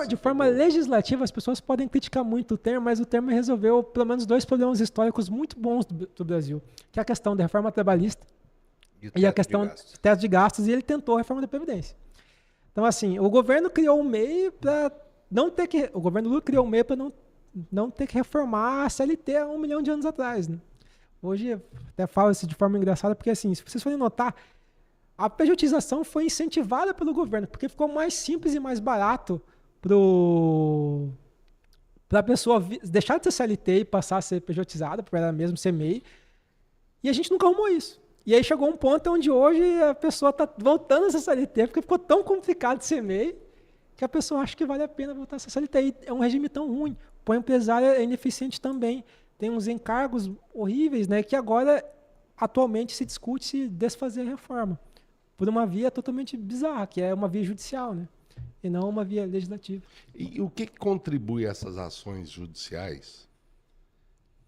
[SPEAKER 3] de forma legislativa, as pessoas podem criticar muito o Temer, mas o Temer resolveu pelo menos 2 problemas históricos muito bons do Brasil, que é a questão da reforma trabalhista e a questão do teto de gastos, e ele tentou a reforma da Previdência. Então, assim, o governo criou um meio para não ter que... O governo Lula criou um meio para não ter que reformar a CLT há 1 milhão de anos atrás, né? Hoje, até falo isso de forma engraçada, porque assim, se vocês forem notar, a pejotização foi incentivada pelo governo, porque ficou mais simples e mais barato para a pessoa deixar de ser CLT e passar a ser pejotizada, para ela mesmo ser MEI, e a gente nunca arrumou isso. E aí chegou um ponto onde hoje a pessoa está voltando a ser CLT, porque ficou tão complicado de ser MEI, que a pessoa acha que vale a pena voltar a ser CLT. E é um regime tão ruim. O empresário é ineficiente também. Tem uns encargos horríveis, né, que agora, atualmente, se discute se desfazer a reforma. Por uma via totalmente bizarra, que é uma via judicial, né? E não uma via legislativa.
[SPEAKER 1] E o que contribui a essas ações judiciais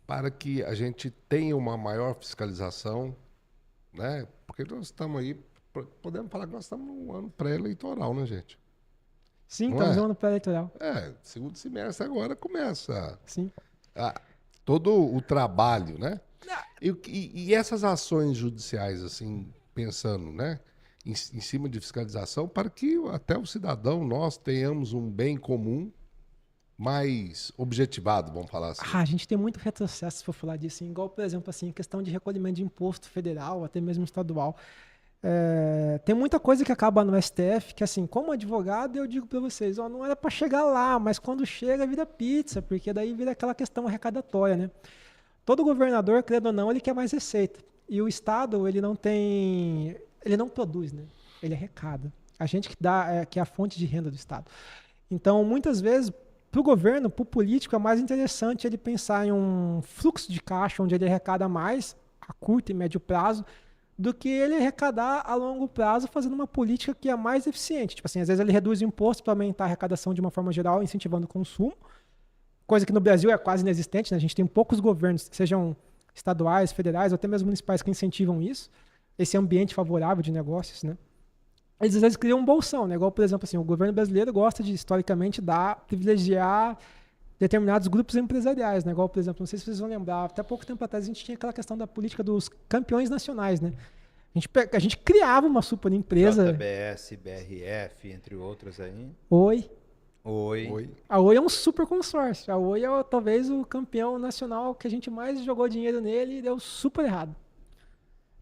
[SPEAKER 1] para que a gente tenha uma maior fiscalização, né? Porque nós estamos aí, podemos falar que nós estamos num ano pré-eleitoral, né, gente?
[SPEAKER 3] Sim, estamos no ano pré-eleitoral.
[SPEAKER 1] Segundo semestre agora começa.
[SPEAKER 3] Sim.
[SPEAKER 1] Todo o trabalho, né? E essas ações judiciais, assim, pensando, né? Em cima de fiscalização, para que até o cidadão, nós tenhamos um bem comum mais objetivado, vamos falar assim.
[SPEAKER 3] A gente tem muito retrocesso, se for falar disso, igual, por exemplo, assim, questão de recolhimento de imposto federal, até mesmo estadual. Tem muita coisa que acaba no STF, que assim, como advogado, eu digo para vocês, não era para chegar lá, mas quando chega vira pizza, porque daí vira aquela questão arrecadatória, né? Todo governador, credo ou não, ele quer mais receita. E o Estado, ele não produz, né? Ele arrecada. A gente que é a fonte de renda do Estado. Então, muitas vezes, para o governo, para o político, é mais interessante ele pensar em um fluxo de caixa onde ele arrecada mais a curto e médio prazo do que ele arrecadar a longo prazo fazendo uma política que é mais eficiente. Tipo assim, às vezes ele reduz o imposto para aumentar a arrecadação de uma forma geral, incentivando o consumo, coisa que no Brasil é quase inexistente, né? A gente tem poucos governos, sejam estaduais, federais ou até mesmo municipais, que incentivam isso, esse ambiente favorável de negócios, né? Eles às vezes criam um bolsão, né? Igual, por exemplo, assim, o governo brasileiro gosta de, historicamente, privilegiar determinados grupos empresariais, né? Igual, por exemplo, não sei se vocês vão lembrar, até pouco tempo atrás a gente tinha aquela questão da política dos campeões nacionais, né? A gente criava uma super empresa...
[SPEAKER 2] JBS, BRF, entre outros aí.
[SPEAKER 3] Oi.
[SPEAKER 2] Oi.
[SPEAKER 3] A Oi é um super consórcio. A Oi é talvez o campeão nacional que a gente mais jogou dinheiro nele e deu super errado.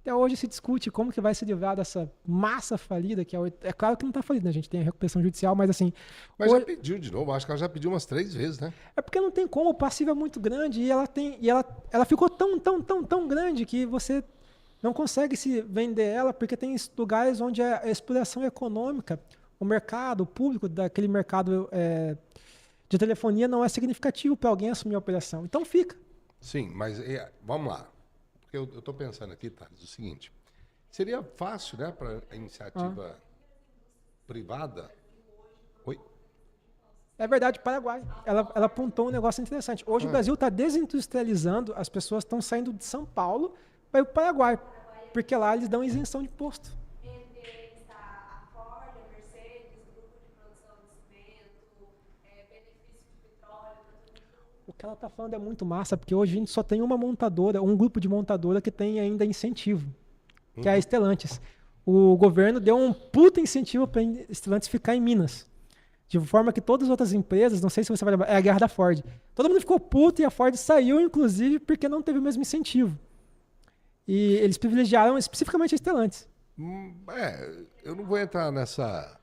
[SPEAKER 3] Até hoje se discute como que vai se livrar dessa massa falida, que é claro que não está falida, né? A gente tem a recuperação judicial, mas assim...
[SPEAKER 1] Mas já pediu de novo, acho que ela já pediu umas 3 vezes, né?
[SPEAKER 3] É porque não tem como, o passivo é muito grande e ela ficou tão grande que você não consegue se vender ela, porque tem lugares onde a exploração econômica, o mercado, o público daquele mercado de telefonia não é significativo para alguém assumir a operação. Então fica.
[SPEAKER 1] Sim, mas vamos lá. Porque eu estou pensando aqui, Thales, o seguinte. Seria fácil, né, para a iniciativa privada... Oi?
[SPEAKER 3] É verdade, Paraguai. Ela apontou um negócio interessante. Hoje o Brasil está desindustrializando, as pessoas estão saindo de São Paulo para ir para o Paraguai, porque lá eles dão isenção de imposto.
[SPEAKER 4] Entre eles está a Ford, a Mercedes, o grupo de produção de cimento, benefício de petróleo.
[SPEAKER 3] O que ela está falando é muito massa, porque hoje a gente só tem uma montadora, um grupo de montadora que tem ainda incentivo, que é a Stellantis. O governo deu um puta incentivo para a Stellantis ficar em Minas. De forma que todas as outras empresas, não sei se você vai lembrar, é a guerra da Ford. Todo mundo ficou puto e a Ford saiu, inclusive, porque não teve o mesmo incentivo. E eles privilegiaram especificamente a Stellantis.
[SPEAKER 1] Eu não vou entrar nessa...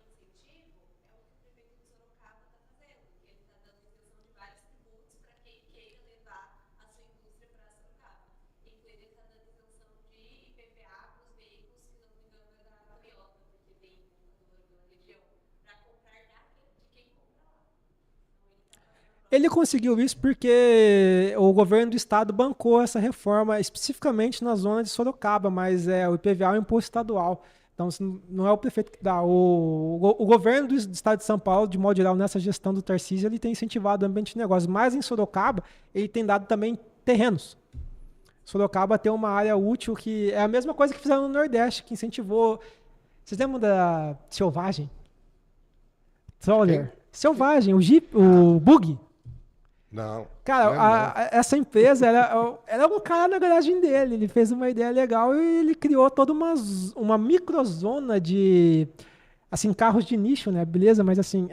[SPEAKER 3] Ele conseguiu isso porque o governo do estado bancou essa reforma especificamente na zona de Sorocaba, mas o IPVA é um imposto estadual. Então, não é o prefeito que dá. O governo do estado de São Paulo, de modo geral, nessa gestão do Tarcísio, ele tem incentivado o ambiente de negócios. Mas em Sorocaba, ele tem dado também terrenos. Sorocaba tem uma área útil que é a mesma coisa que fizeram no Nordeste, que incentivou... Vocês lembram da Selvagem? Troller. Selvagem, o Jeep, o Bug.
[SPEAKER 1] Não.
[SPEAKER 3] Cara, essa empresa era um cara na garagem dele. Ele fez uma ideia legal e ele criou toda uma microzona de assim, carros de nicho, né? Beleza, mas assim,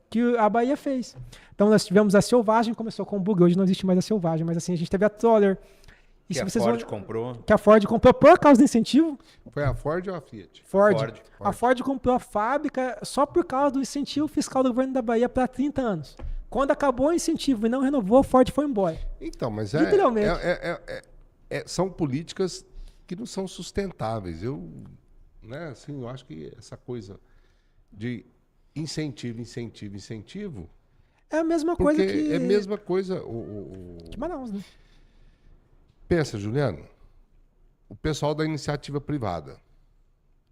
[SPEAKER 3] que a Bahia fez. Então nós tivemos a Selvagem, começou com o Bug, hoje não existe mais a Selvagem, mas assim, a gente teve a Troller. E
[SPEAKER 2] que a Ford comprou.
[SPEAKER 3] Que a Ford comprou por causa do incentivo.
[SPEAKER 1] Foi a Ford ou a Fiat?
[SPEAKER 3] Ford. A Ford comprou a fábrica só por causa do incentivo fiscal do governo da Bahia para 30 anos. Quando acabou o incentivo e não renovou, a Ford foi embora.
[SPEAKER 1] Então, mas
[SPEAKER 3] literalmente.
[SPEAKER 1] São políticas que não são sustentáveis. Eu acho que essa coisa de incentivo
[SPEAKER 3] é a mesma coisa que...
[SPEAKER 1] É a mesma coisa...
[SPEAKER 3] de Manaus, né?
[SPEAKER 1] Pensa, Juliano, o pessoal da iniciativa privada.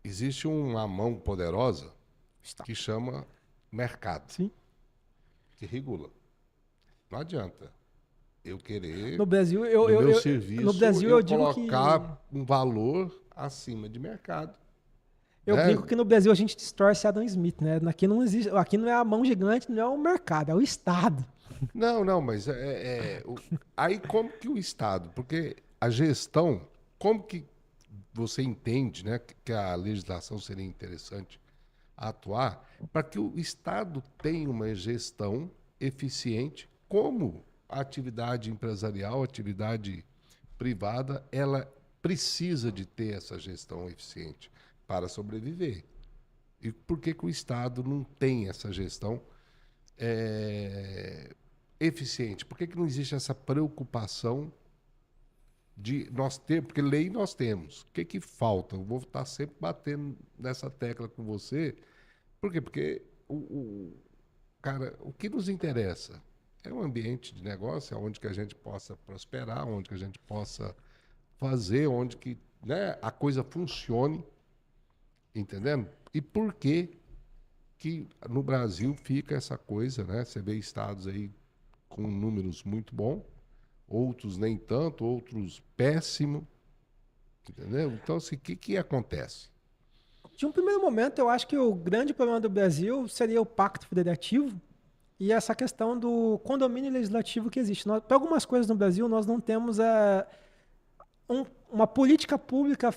[SPEAKER 1] Existe uma mão poderosa que chama mercado.
[SPEAKER 3] Sim.
[SPEAKER 1] Que regula. Não adianta eu querer
[SPEAKER 3] no Brasil,
[SPEAKER 1] meu serviço,
[SPEAKER 3] no Brasil eu digo
[SPEAKER 1] colocar um valor acima de mercado.
[SPEAKER 3] Eu digo que no Brasil a gente distorce Adam Smith, né? Aqui não existe, aqui não é a mão gigante, não é o mercado, é o Estado.
[SPEAKER 1] Não, mas aí como que o Estado, porque a gestão, como que você entende, né, que a legislação seria interessante atuar para que o Estado tenha uma gestão eficiente, como a atividade empresarial, a atividade privada, ela precisa de ter essa gestão eficiente para sobreviver. E por que o Estado não tem essa gestão eficiente? Por que não existe essa preocupação de nós ter, porque lei nós temos. O que falta? Eu vou estar sempre batendo nessa tecla com você. Por quê? Porque cara, o que nos interessa é um ambiente de negócio onde que a gente possa prosperar, onde que a gente possa fazer, onde que, né, a coisa funcione, entendendo? E por que no Brasil fica essa coisa, né? Você vê estados aí com números muito bons, outros nem tanto, outros péssimo, entendeu? Então, assim, o que acontece?
[SPEAKER 3] De um primeiro momento, eu acho que o grande problema do Brasil seria o pacto federativo e essa questão do condomínio legislativo que existe. Para algumas coisas no Brasil, nós não temos uma política pública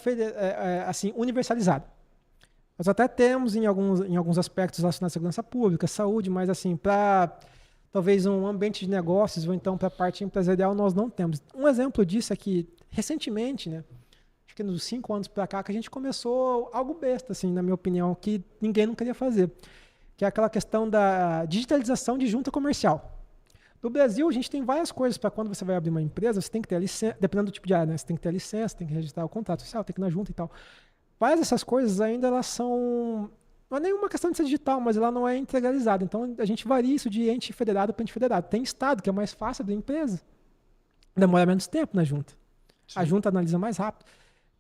[SPEAKER 3] assim, universalizada. Nós até temos em alguns aspectos relacionados à segurança pública, saúde, mas assim, para talvez um ambiente de negócios ou então para a parte empresarial, nós não temos. Um exemplo disso é que, recentemente, né, que nos 5 anos para cá, que a gente começou algo besta, assim, na minha opinião, que ninguém não queria fazer, que é aquela questão da digitalização de junta comercial. No Brasil, a gente tem várias coisas para quando você vai abrir uma empresa, você tem que ter a licença, dependendo do tipo de área, né? Você tem que ter a licença, tem que registrar o contrato social, tem que ir na junta e tal. Várias dessas coisas ainda elas são... Não é nenhuma questão de ser digital, mas ela não é integralizada. Então, a gente varia isso de ente federado para ente federado. Tem estado que é mais fácil da empresa, demora menos tempo na junta. Sim. A junta analisa mais rápido.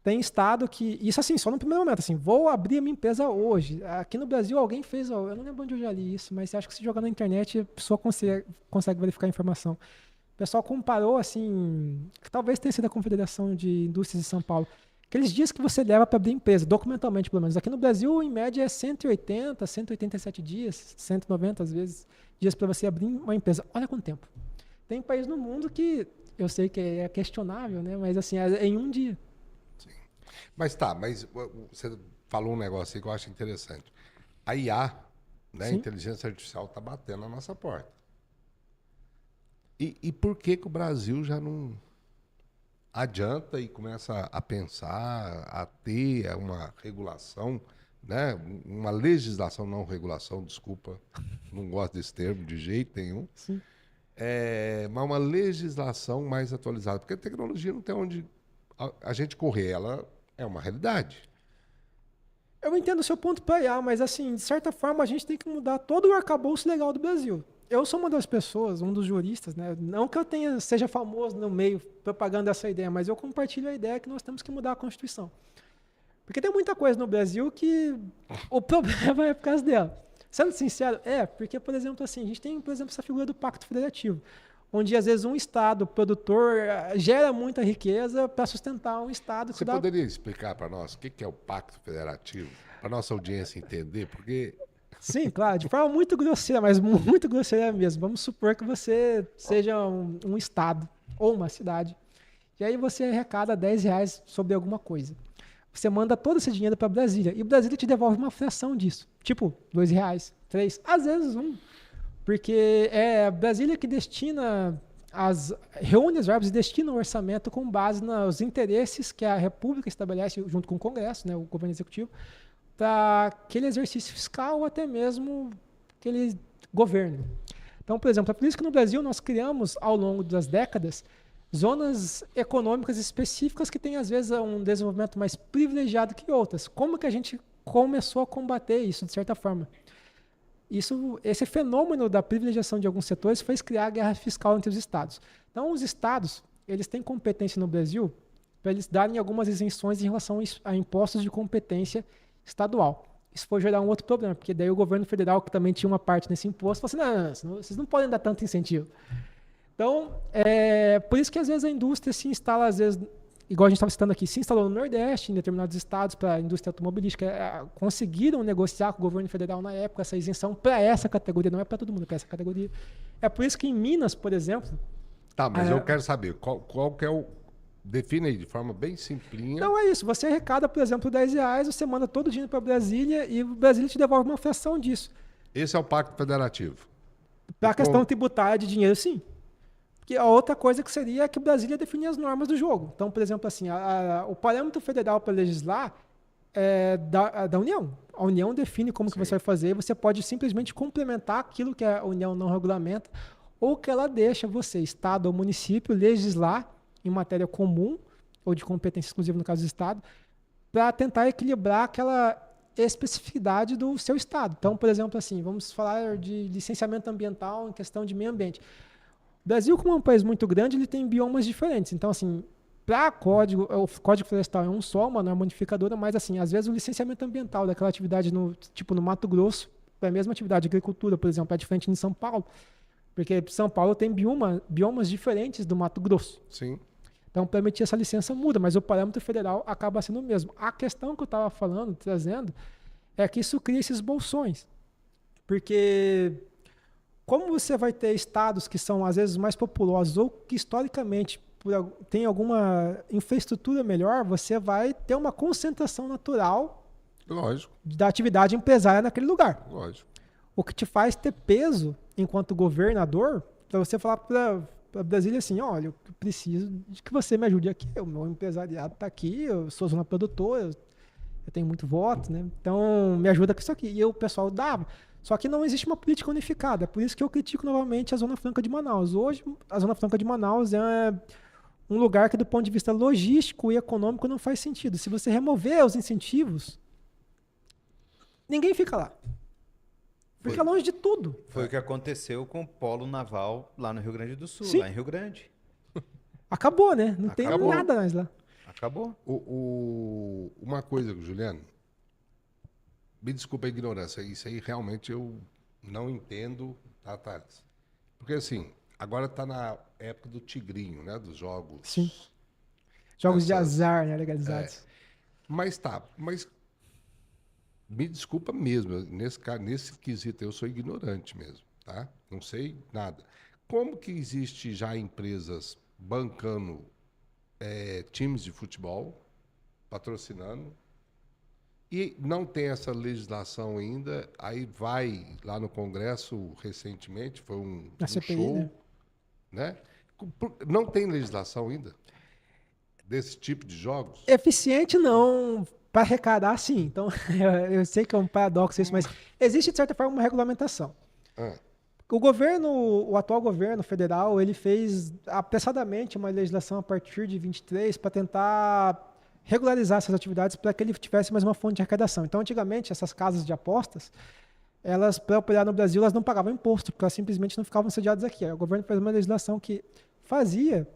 [SPEAKER 3] Tem estado que... Isso assim, só no primeiro momento. Assim, vou abrir a minha empresa hoje. Aqui no Brasil, alguém fez... Eu não lembro onde eu já li isso, mas acho que se jogar na internet, a pessoa consegue verificar a informação. O pessoal comparou, assim... Que talvez tenha sido a Confederação de Indústrias de São Paulo. Aqueles dias que você leva para abrir empresa, documentalmente pelo menos. Aqui no Brasil, em média, é 180, 187 dias, 190 às vezes, dias para você abrir uma empresa. Olha quanto tempo. Tem país no mundo que... Eu sei que é questionável, né? Mas assim, é em um dia.
[SPEAKER 1] Sim. Mas você falou um negócio aí que eu acho interessante. A IA, né, a inteligência artificial, está batendo na nossa porta. E por que o Brasil já não adianta e começa a pensar, a ter uma regulação, né? Uma legislação, não regulação, desculpa, não gosto desse termo de jeito nenhum.
[SPEAKER 3] Sim.
[SPEAKER 1] Mas uma legislação mais atualizada, porque a tecnologia não tem onde a gente correr, ela é uma realidade.
[SPEAKER 3] Eu entendo o seu ponto para IA, mas assim, de certa forma a gente tem que mudar todo o arcabouço legal do Brasil. Eu sou uma das pessoas, um dos juristas, né? Não que eu seja famoso no meio propagando essa ideia, mas eu compartilho a ideia que nós temos que mudar a Constituição. Porque tem muita coisa no Brasil que o problema é por causa dela. Sendo sincero, porque, por exemplo, assim, a gente tem, por exemplo, essa figura do Pacto Federativo, onde, às vezes, um Estado produtor gera muita riqueza para sustentar um Estado que
[SPEAKER 1] Você poderia explicar para nós o que é o Pacto Federativo? Para a nossa audiência entender, porque...
[SPEAKER 3] Sim, claro, de forma muito grosseira, mas muito grosseira mesmo. Vamos supor que você seja um Estado ou uma cidade, e aí você arrecada R$10 sobre alguma coisa. Você manda todo esse dinheiro para Brasília, e Brasília te devolve uma fração disso, tipo R$2, 3, às vezes 1. Porque é Brasília que reúne as verbas e destina o orçamento com base nos interesses que a República estabelece junto com o Congresso, né, o governo executivo, para aquele exercício fiscal ou até mesmo aquele governo. Então, por exemplo, é por isso que no Brasil nós criamos, ao longo das décadas, zonas econômicas específicas que têm, às vezes, um desenvolvimento mais privilegiado que outras. Como que a gente começou a combater isso, de certa forma? Esse fenômeno da privilegiação de alguns setores fez criar a guerra fiscal entre os estados. Então, os estados, eles têm competência no Brasil para eles darem algumas isenções em relação a impostos de competência estadual. Isso foi gerar um outro problema, porque daí o governo federal, que também tinha uma parte nesse imposto, falou assim, não, vocês não podem dar tanto incentivo. Então, por isso que às vezes a indústria se instala, às vezes, igual a gente estava citando aqui, se instalou no Nordeste, em determinados estados, para a indústria automobilística, conseguiram negociar com o governo federal na época essa isenção para essa categoria, não é para todo mundo, é para essa categoria. É por isso que em Minas, por exemplo...
[SPEAKER 1] Tá, mas eu quero saber, qual que é o... Define aí de forma bem simplinha.
[SPEAKER 3] Não, é isso. Você arrecada, por exemplo, R$10, você manda todo o dinheiro para Brasília e o Brasília te devolve uma fração disso.
[SPEAKER 1] Esse é o Pacto Federativo.
[SPEAKER 3] Para a questão tributária de dinheiro, sim. Porque a outra coisa que seria é que Brasília define as normas do jogo. Então, por exemplo, assim, o parâmetro federal para legislar é da União. A União define como que você vai fazer e você pode simplesmente complementar aquilo que a União não regulamenta ou que ela deixa você, Estado ou município, legislar em matéria comum, ou de competência exclusiva no caso do Estado, para tentar equilibrar aquela especificidade do seu Estado. Então, por exemplo, assim, vamos falar de licenciamento ambiental em questão de meio ambiente. O Brasil, como é um país muito grande, ele tem biomas diferentes. Então, assim, para o Código Florestal é um só, uma norma unificadora, mas, assim, às vezes o licenciamento ambiental daquela atividade, no Mato Grosso, é a mesma atividade de agricultura, por exemplo, é diferente em São Paulo, porque São Paulo tem biomas diferentes do Mato Grosso.
[SPEAKER 1] Sim.
[SPEAKER 3] Então, para emitir essa licença muda, mas o parâmetro federal acaba sendo o mesmo. A questão que eu estava trazendo, é que isso cria esses bolsões. Porque, como você vai ter estados que são, às vezes, mais populosos ou que, historicamente, têm alguma infraestrutura melhor, você vai ter uma concentração natural da atividade empresária naquele lugar.
[SPEAKER 1] Lógico.
[SPEAKER 3] O que te faz ter peso, enquanto governador, para você falar para para Brasília assim, olha, eu preciso de que você me ajude aqui, o meu empresariado está aqui, eu sou zona produtora, eu tenho muito voto, né? Então me ajuda com isso aqui. E o pessoal dava. Só que não existe uma política unificada, é por isso que eu critico novamente a Zona Franca de Manaus. Hoje, a Zona Franca de Manaus é um lugar que, do ponto de vista logístico e econômico, não faz sentido. Se você remover os incentivos, ninguém fica lá. Fica longe de tudo.
[SPEAKER 2] Foi o que aconteceu com o polo naval lá no Rio Grande do Sul,
[SPEAKER 3] Sim.
[SPEAKER 2] lá em Rio Grande.
[SPEAKER 3] Acabou, né? Não tem
[SPEAKER 2] Acabou.
[SPEAKER 3] nada mais lá.
[SPEAKER 2] Acabou.
[SPEAKER 1] Uma coisa, Juliano, me desculpa a ignorância, isso aí realmente eu não entendo, tá, Thales? Porque assim, agora tá na época do tigrinho, né, dos jogos.
[SPEAKER 3] Sim. Jogos de
[SPEAKER 1] Essas-
[SPEAKER 3] azar, né, legalizados.
[SPEAKER 1] Mas me desculpa mesmo, nesse quesito eu sou ignorante mesmo, tá? Não sei nada. Como que existe já empresas bancando times de futebol, patrocinando, e não tem essa legislação ainda, aí vai lá no Congresso recentemente, foi um
[SPEAKER 3] CPI,
[SPEAKER 1] show, né? Não tem legislação ainda desse tipo de jogos?
[SPEAKER 3] Eficiente não, para arrecadar sim. Então, eu sei que é um paradoxo isso, mas existe, de certa forma, uma regulamentação.
[SPEAKER 1] Ah,
[SPEAKER 3] O atual governo federal, ele fez apressadamente uma legislação a partir de 23 para tentar regularizar essas atividades para que ele tivesse mais uma fonte de arrecadação. Então, antigamente, essas casas de apostas, elas, para operar no Brasil, elas não pagavam imposto, porque elas simplesmente não ficavam sediadas aqui. Aí o governo fez uma legislação que fazia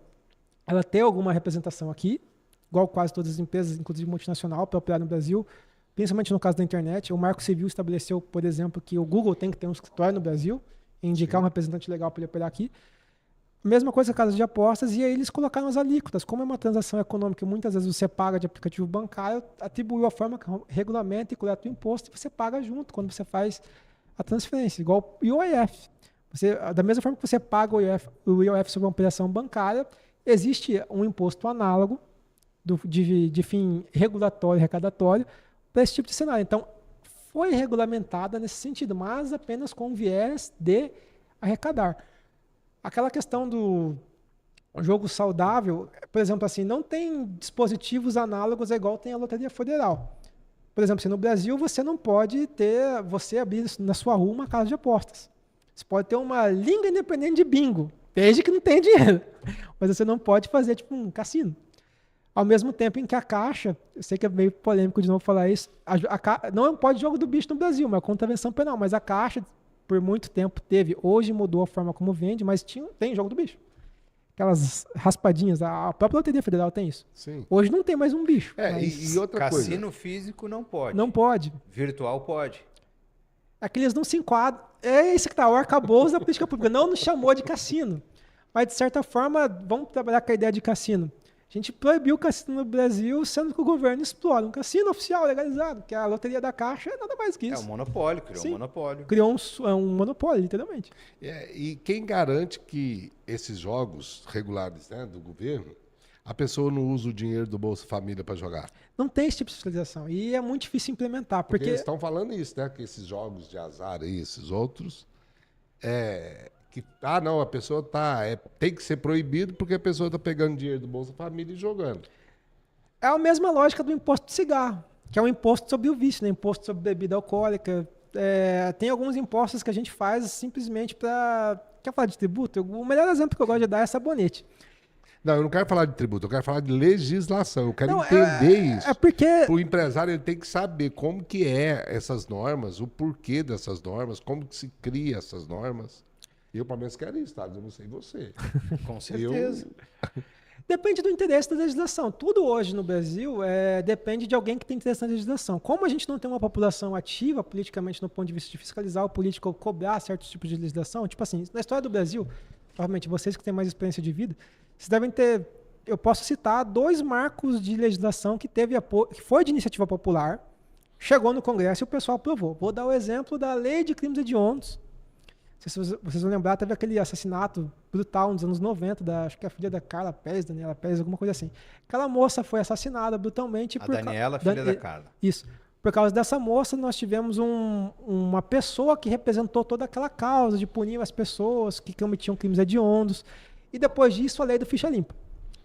[SPEAKER 3] ela ter alguma representação aqui, igual quase todas as empresas, inclusive multinacional, para operar no Brasil, principalmente no caso da internet. O Marco Civil estabeleceu, por exemplo, que o Google tem que ter um escritório no Brasil e indicar um representante legal para ele operar aqui. Mesma coisa com a casa de apostas, e aí eles colocaram as alíquotas. Como é uma transação econômica, muitas vezes você paga de aplicativo bancário, atribuiu a forma que regulamenta e coleta o imposto, e você paga junto quando você faz a transferência, igual o IOF. Da mesma forma que você paga o IOF sobre uma operação bancária, existe um imposto análogo de fim regulatório e arrecadatório para esse tipo de cenário. Então, foi regulamentada nesse sentido, mas apenas com viés de arrecadar. Aquela questão do jogo saudável, por exemplo, assim, não tem dispositivos análogos igual tem a Loteria Federal. Por exemplo, assim, no Brasil você não pode você abrir na sua rua uma casa de apostas. Você pode ter uma liga independente de bingo, desde que não tenha dinheiro. Mas você não pode fazer tipo um cassino. Ao mesmo tempo em que a Caixa, eu sei que é meio polêmico de novo falar isso, não pode jogo do bicho no Brasil, uma contravenção penal, mas a Caixa por muito tempo teve, hoje mudou a forma como vende, mas tem jogo do bicho. Aquelas raspadinhas, a própria Loteria Federal tem isso.
[SPEAKER 1] sim.
[SPEAKER 3] Hoje não tem mais um bicho. Mas
[SPEAKER 1] E outra coisa.
[SPEAKER 2] Cassino físico não pode.
[SPEAKER 3] não pode.
[SPEAKER 2] Virtual pode.
[SPEAKER 3] Aqueles não se enquadram. É isso que tá, o arcabouço da política pública. Não nos chamou de cassino. Mas, de certa forma, vamos trabalhar com a ideia de cassino. A gente proibiu o cassino no Brasil, sendo que o governo explora um cassino oficial legalizado, que é a Loteria da Caixa, é nada mais que
[SPEAKER 2] É
[SPEAKER 3] isso.
[SPEAKER 2] um monopólio, criou
[SPEAKER 3] Sim.
[SPEAKER 2] um monopólio.
[SPEAKER 3] Criou um monopólio, literalmente.
[SPEAKER 1] E quem garante que esses jogos regulares, né, do governo, a pessoa não usa o dinheiro do Bolsa Família para jogar?
[SPEAKER 3] Não tem esse tipo de fiscalização. E é muito difícil implementar,
[SPEAKER 1] Porque
[SPEAKER 3] porque
[SPEAKER 1] eles estão falando isso, né? Que esses jogos de azar aí, esses outros, não, a pessoa tem que ser proibido porque a pessoa está pegando dinheiro do Bolsa Família e jogando.
[SPEAKER 3] é a mesma lógica do imposto de cigarro, que é um imposto sobre o vício, né? Imposto sobre bebida alcoólica. Tem alguns impostos que a gente faz simplesmente para... Quer falar de tributo? O melhor exemplo que eu gosto de dar é sabonete.
[SPEAKER 1] Não, eu não quero falar de tributo, eu quero falar de legislação. Eu quero
[SPEAKER 3] Não,
[SPEAKER 1] entender isso.
[SPEAKER 3] É porque...
[SPEAKER 1] O empresário ele tem que saber como que é essas normas, o porquê dessas normas, como que se cria essas normas. Eu, pelo menos, quero isso, tá? Eu não sei você.
[SPEAKER 2] Com certeza.
[SPEAKER 3] Depende do interesse da legislação. Tudo hoje no Brasil depende de alguém que tem interesse na legislação. Como a gente não tem uma população ativa politicamente no ponto de vista de fiscalizar o político ou cobrar certos tipos de legislação, tipo assim, na história do Brasil, provavelmente vocês que têm mais experiência de vida, vocês devem ter, eu posso citar 2 marcos de legislação que foi de iniciativa popular, chegou no Congresso e o pessoal aprovou. Vou dar o exemplo da Lei de Crimes Hediondos. Se vocês vão lembrar, teve aquele assassinato brutal nos anos 90, acho que a filha da Carla Pérez, Daniela Pérez, alguma coisa assim. Aquela moça foi assassinada brutalmente.
[SPEAKER 2] A Daniela, filha da Carla.
[SPEAKER 3] Isso. Por causa dessa moça, nós tivemos uma pessoa que representou toda aquela causa de punir as pessoas que cometiam crimes hediondos. E depois disso, a lei do ficha limpa.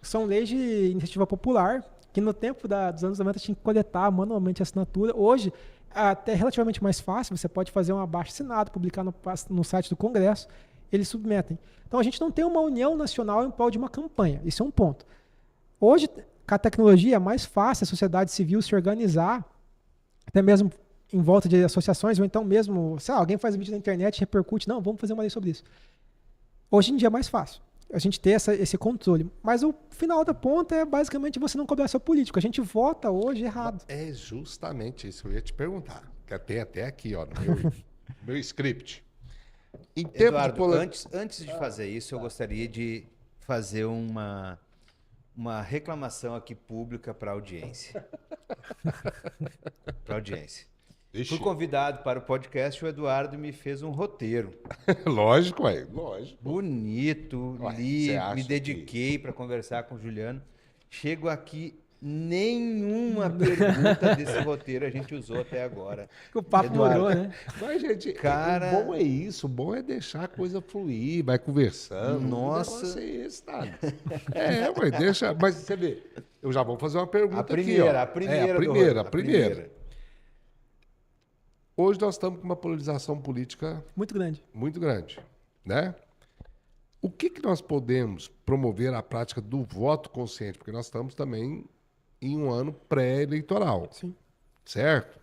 [SPEAKER 3] São leis de iniciativa popular, que no tempo dos anos 90 tinha que coletar manualmente a assinatura. Hoje, até relativamente mais fácil, você pode fazer um abaixo-assinado, publicar no site do Congresso, eles submetem. Então, a gente não tem uma união nacional em prol de uma campanha. Isso é um ponto. Hoje, com a tecnologia, é mais fácil a sociedade civil se organizar, até mesmo em volta de associações, ou então mesmo, sei lá, alguém faz vídeo na internet e repercute, não, vamos fazer uma lei sobre isso. Hoje em dia é mais fácil a gente ter esse controle. Mas o final da ponta é basicamente você não cobrar seu político. A gente vota hoje errado.
[SPEAKER 1] É justamente isso que eu ia te perguntar. Que tem até aqui, ó, no meu script. Em termos de
[SPEAKER 2] Eduardo, antes de fazer isso, eu gostaria de fazer uma reclamação aqui pública para a audiência. Para a audiência.
[SPEAKER 1] Ixi.
[SPEAKER 2] Fui convidado para o podcast, o Eduardo me fez um roteiro.
[SPEAKER 1] Lógico, ué. Lógico.
[SPEAKER 2] Bonito,
[SPEAKER 1] Ué,
[SPEAKER 2] li,
[SPEAKER 1] você acha
[SPEAKER 2] me dediquei para conversar com o Juliano. Chego aqui, nenhuma pergunta desse roteiro a gente usou até agora.
[SPEAKER 3] O papo
[SPEAKER 2] Eduardo,
[SPEAKER 3] morou, né?
[SPEAKER 1] Mas, gente,
[SPEAKER 2] Cara-
[SPEAKER 1] o bom é isso. O bom é deixar a coisa fluir, vai conversando.
[SPEAKER 2] Nossa.
[SPEAKER 1] O negócio é esse, tá? Ué, deixa. Mas você vê, eu já vou fazer uma pergunta
[SPEAKER 2] A primeira,
[SPEAKER 1] aqui, ó.
[SPEAKER 2] a primeira.
[SPEAKER 1] É,
[SPEAKER 2] do
[SPEAKER 1] a
[SPEAKER 2] roteiro,
[SPEAKER 1] primeira. Hoje nós estamos com uma polarização política
[SPEAKER 3] Muito grande.
[SPEAKER 1] muito grande, né? O que nós podemos promover a prática do voto consciente? Porque nós estamos também em um ano pré-eleitoral,
[SPEAKER 3] Sim.
[SPEAKER 1] certo?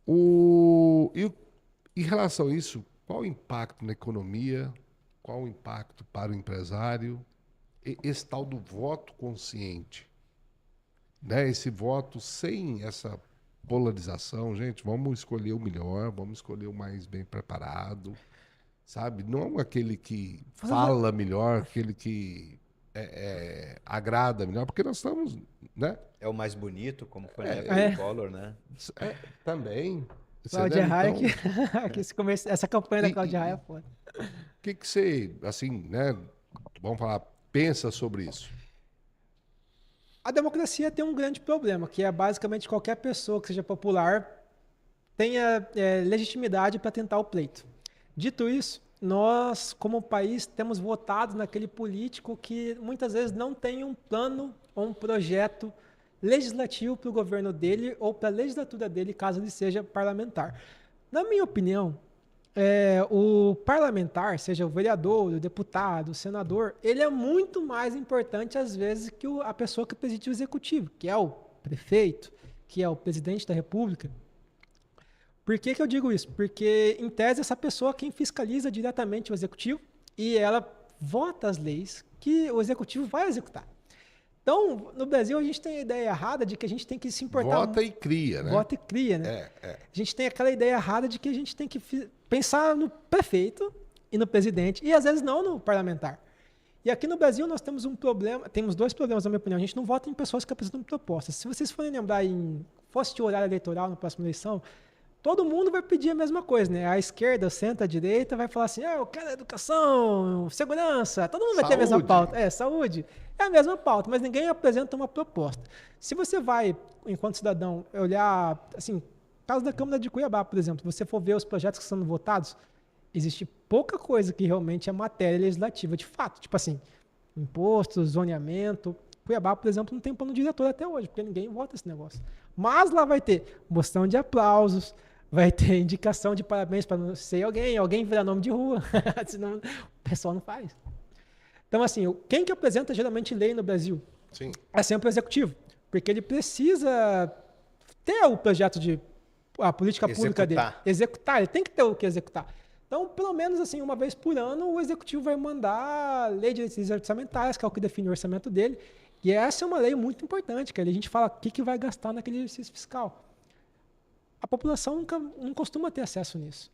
[SPEAKER 1] Em relação a isso, qual o impacto na economia? Qual o impacto para o empresário? Esse tal do voto consciente, né? Esse voto sem essa polarização, gente, vamos escolher o melhor, vamos escolher o mais bem preparado, sabe? Não aquele que fala melhor, aquele que agrada melhor, porque nós estamos, né?
[SPEAKER 2] É o mais bonito, como foi na
[SPEAKER 1] É.
[SPEAKER 2] época do Collor, né?
[SPEAKER 1] Também.
[SPEAKER 3] Cláudia Raia,
[SPEAKER 1] Então,
[SPEAKER 3] essa campanha da
[SPEAKER 1] E-
[SPEAKER 3] Cláudia Raia é foda.
[SPEAKER 1] o que você, assim, né? Vamos falar, pensa sobre isso?
[SPEAKER 3] A democracia tem um grande problema, que é basicamente qualquer pessoa que seja popular tenha legitimidade para tentar o pleito. Dito isso, nós, como país, temos votado naquele político que muitas vezes não tem um plano ou um projeto legislativo para o governo dele ou para a legislatura dele, caso ele seja parlamentar. Na minha opinião, o parlamentar, seja o vereador, o deputado, o senador, ele é muito mais importante, às vezes, que a pessoa que preside o executivo, que é o prefeito, que é o presidente da república. Por que eu digo isso? Porque, em tese, essa pessoa é quem fiscaliza diretamente o executivo e ela vota as leis que o executivo vai executar. Então, no Brasil, a gente tem a ideia errada de que a gente tem que se importar...
[SPEAKER 1] Vota e cria, né?
[SPEAKER 3] Vota e cria, né?
[SPEAKER 1] É.
[SPEAKER 3] A gente tem aquela ideia errada de que a gente tem que pensar no prefeito e no presidente, e às vezes não no parlamentar. E aqui no Brasil nós temos um problema, temos dois problemas, na minha opinião. A gente não vota em pessoas que apresentam propostas. Se vocês forem lembrar, fosse de horário eleitoral na próxima eleição, todo mundo vai pedir a mesma coisa, né? A esquerda, o centro, a direita vai falar assim, eu quero educação, segurança, todo mundo vai ter a mesma
[SPEAKER 1] Saúde.
[SPEAKER 3] pauta. Saúde. É a mesma pauta, mas ninguém apresenta uma proposta. Se você vai, enquanto cidadão, olhar, assim, caso da Câmara de Cuiabá, por exemplo, você for ver os projetos que são votados, existe pouca coisa que realmente é matéria legislativa de fato. Tipo assim, imposto, zoneamento. Cuiabá, por exemplo, não tem plano diretor até hoje, porque ninguém vota esse negócio. Mas lá vai ter moção de aplausos, vai ter indicação de parabéns para não sei alguém virar nome de rua, senão o pessoal não faz. Então, assim, quem que apresenta geralmente lei no Brasil?
[SPEAKER 1] Sim.
[SPEAKER 3] É sempre o executivo, porque ele precisa ter o projeto a política pública dele. Executar, ele tem que ter o que executar. Então, pelo menos assim, uma vez por ano, o executivo vai mandar a lei de diretrizes orçamentárias, que é o que define o orçamento dele, e essa é uma lei muito importante, que ali a gente fala o que vai gastar naquele exercício fiscal. A população não costuma ter acesso nisso.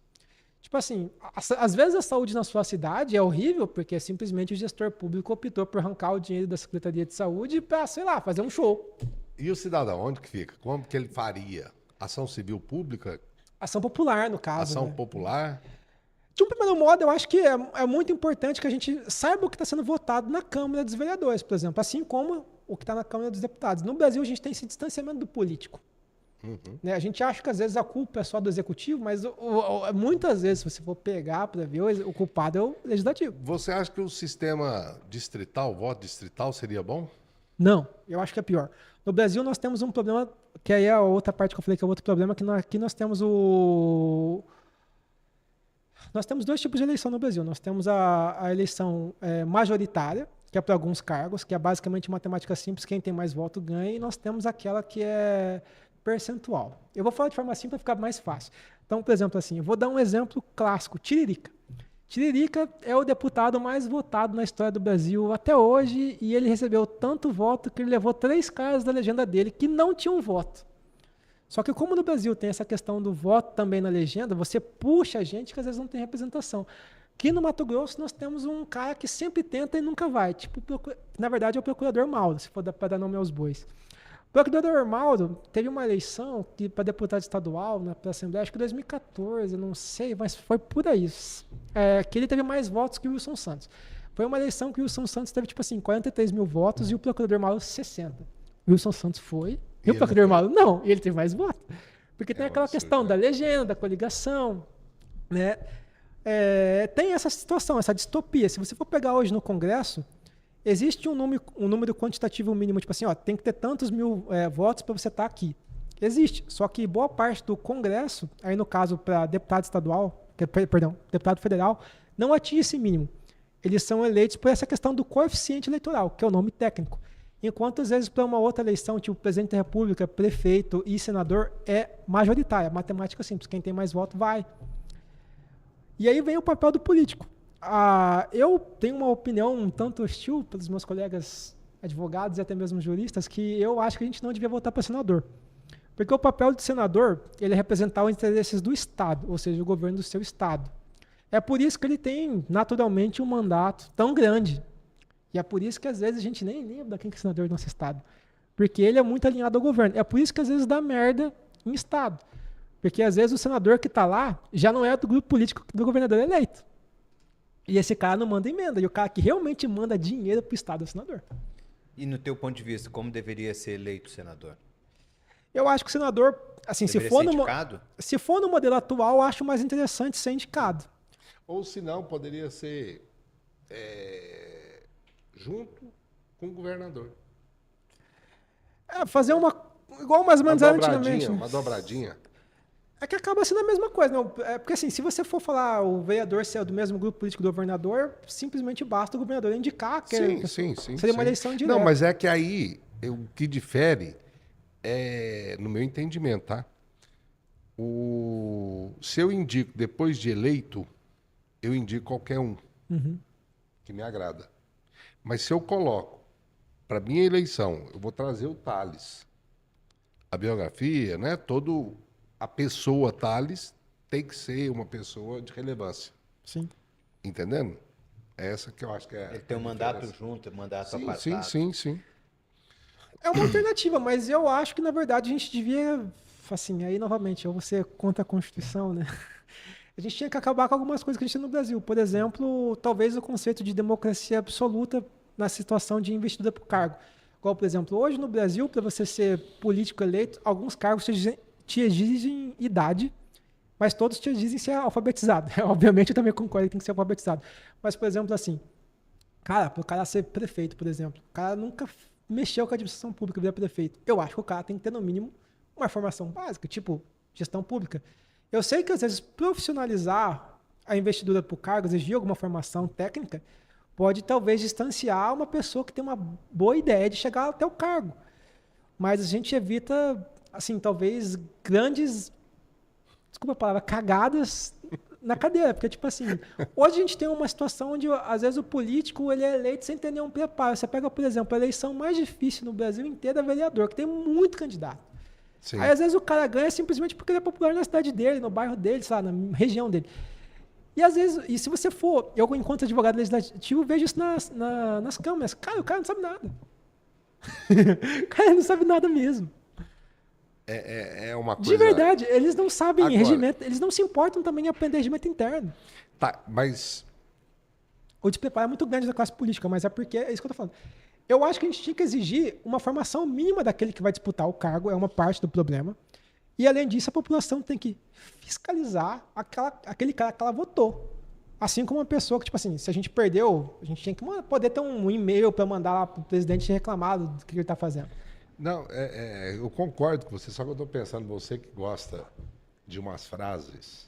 [SPEAKER 3] Tipo assim, às vezes a saúde na sua cidade é horrível, porque simplesmente o gestor público optou por arrancar o dinheiro da Secretaria de Saúde para, sei lá, fazer um show.
[SPEAKER 1] E o cidadão, onde que fica? Como que ele faria? Ação civil pública?
[SPEAKER 3] Ação popular, no caso.
[SPEAKER 1] Ação
[SPEAKER 3] né?
[SPEAKER 1] popular?
[SPEAKER 3] De um primeiro modo, eu acho que é muito importante que a gente saiba o que está sendo votado na Câmara dos Vereadores, por exemplo, assim como o que está na Câmara dos Deputados. No Brasil, a gente tem esse distanciamento do político. Né? A gente acha que às vezes a culpa é só do executivo, mas muitas vezes, se você for pegar para ver, o culpado é o legislativo.
[SPEAKER 1] Você acha que o sistema distrital, voto distrital, seria bom?
[SPEAKER 3] Não, eu acho que é pior. No Brasil nós temos um problema, que aí é a outra parte que eu falei que é outro problema, que aqui nós temos Nós temos dois tipos de eleição no Brasil. Nós temos a eleição majoritária, que é para alguns cargos, que é basicamente matemática simples, quem tem mais voto ganha, e nós temos aquela que é percentual. Eu vou falar de forma simples para ficar mais fácil. Então, por exemplo, assim, eu vou dar um exemplo clássico, Tiririca. Tiririca é o deputado mais votado na história do Brasil até hoje, e ele recebeu tanto voto que ele levou 3 caras da legenda dele que não tinham voto. Só que como no Brasil tem essa questão do voto também na legenda, você puxa gente que às vezes não tem representação. Aqui no Mato Grosso nós temos um cara que sempre tenta e nunca vai. Tipo, na verdade é o procurador Mauro, se for para dar nome aos bois. O procurador Mauro teve uma eleição para deputado estadual na Assembleia, acho que em 2014, não sei, mas foi por aí. Que ele teve mais votos que o Wilson Santos. Foi uma eleição que o Wilson Santos teve, tipo assim, 43 mil votos e o procurador Mauro 60. O Wilson Santos foi, e o procurador Mauro não, e ele teve mais votos. Porque tem aquela questão da legenda, da coligação, né? Tem essa situação, essa distopia. Se você for pegar hoje no Congresso, existe um número quantitativo mínimo, tipo assim, ó, tem que ter tantos mil votos para você estar aqui. Existe, só que boa parte do Congresso, aí no caso para deputado estadual, deputado federal, não atinge esse mínimo. Eles são eleitos por essa questão do coeficiente eleitoral, que é o nome técnico. Enquanto, às vezes, para uma outra eleição, tipo presidente da República, prefeito e senador, é majoritária, matemática simples. Quem tem mais voto vai. E aí vem o papel do político. Eu tenho uma opinião um tanto hostil pelos meus colegas advogados e até mesmo juristas, que eu acho que a gente não devia votar para senador. Porque o papel do senador, ele é representar os interesses do Estado, ou seja, o governo do seu Estado. É por isso que ele tem, naturalmente, um mandato tão grande. E é por isso que, às vezes, a gente nem lembra quem que é senador do nosso Estado. Porque ele é muito alinhado ao governo. É por isso que, às vezes, dá merda em Estado. Porque, às vezes, o senador que está lá já não é do grupo político do governador eleito. E esse cara não manda emenda. E o cara que realmente manda dinheiro para o Estado é o senador.
[SPEAKER 2] E no teu ponto de vista, como deveria ser eleito o senador?
[SPEAKER 3] Eu acho que o senador, assim, se for no modelo atual, eu acho mais interessante ser indicado.
[SPEAKER 1] Ou se não, poderia ser junto com o governador.
[SPEAKER 3] Fazer igual mais ou menos era antigamente.
[SPEAKER 1] Uma dobradinha.
[SPEAKER 3] É que acaba sendo a mesma coisa. Não? Porque assim, se você for falar o vereador ser do mesmo grupo político do governador, simplesmente basta o governador indicar que
[SPEAKER 1] sim.
[SPEAKER 3] Seria uma eleição direta.
[SPEAKER 1] Não, mas é que aí, o que difere no meu entendimento, tá? Se eu indico depois de eleito, eu indico qualquer um que me agrada. Mas se eu coloco para minha eleição, eu vou trazer o Thales. A biografia, né? A pessoa Thales tem que ser uma pessoa de relevância.
[SPEAKER 3] Sim.
[SPEAKER 1] Entendendo? É essa que eu acho que é.
[SPEAKER 2] Ele tem um mandato junto, mandato apartado.
[SPEAKER 1] Sim.
[SPEAKER 3] É uma alternativa, mas eu acho que, na verdade, a gente devia, assim, aí novamente, você contra a Constituição, né? A gente tinha que acabar com algumas coisas que a gente tem no Brasil. Por exemplo, talvez o conceito de democracia absoluta na situação de investidura por cargo. Igual, por exemplo, hoje no Brasil, para você ser político eleito, alguns cargos te exigem idade, mas todos te exigem ser alfabetizado. Obviamente, eu também concordo que tem que ser alfabetizado. Mas, por exemplo, assim, para o cara ser prefeito, por exemplo, o cara nunca mexeu com a administração pública, virar prefeito. Eu acho que o cara tem que ter, no mínimo, uma formação básica, tipo gestão pública. Eu sei que, às vezes, profissionalizar a investidura por cargo, exigir alguma formação técnica, pode, talvez, distanciar uma pessoa que tem uma boa ideia de chegar até o cargo. Mas a gente evita, assim, talvez, grandes, desculpa a palavra, cagadas na cadeira. Porque, tipo assim, hoje a gente tem uma situação onde, às vezes, o político ele é eleito sem ter nenhum preparo. Você pega, por exemplo, a eleição mais difícil no Brasil inteiro é vereador, que tem muito candidato. Sim. Aí, às vezes, o cara ganha simplesmente porque ele é popular na cidade dele, no bairro dele, sei lá, na região dele. E, às vezes, se você for, eu, enquanto advogado legislativo, vejo isso nas câmaras. Cara, o cara não sabe nada. O cara não sabe nada mesmo.
[SPEAKER 1] É uma coisa...
[SPEAKER 3] De verdade, eles não sabem regimento, eles não se importam também em aprender regimento interno.
[SPEAKER 1] Tá, mas...
[SPEAKER 3] O despreparo é muito grande da classe política, mas é porque, é isso que eu tô falando. Eu acho que a gente tinha que exigir uma formação mínima daquele que vai disputar o cargo, é uma parte do problema. E, além disso, a população tem que fiscalizar aquele cara que ela votou. Assim como uma pessoa que, tipo assim, se a gente perdeu, a gente tem que poder ter um e-mail para mandar lá para o presidente reclamar do que ele está fazendo.
[SPEAKER 1] Não, eu concordo com você, só que eu estou pensando, você que gosta de umas frases,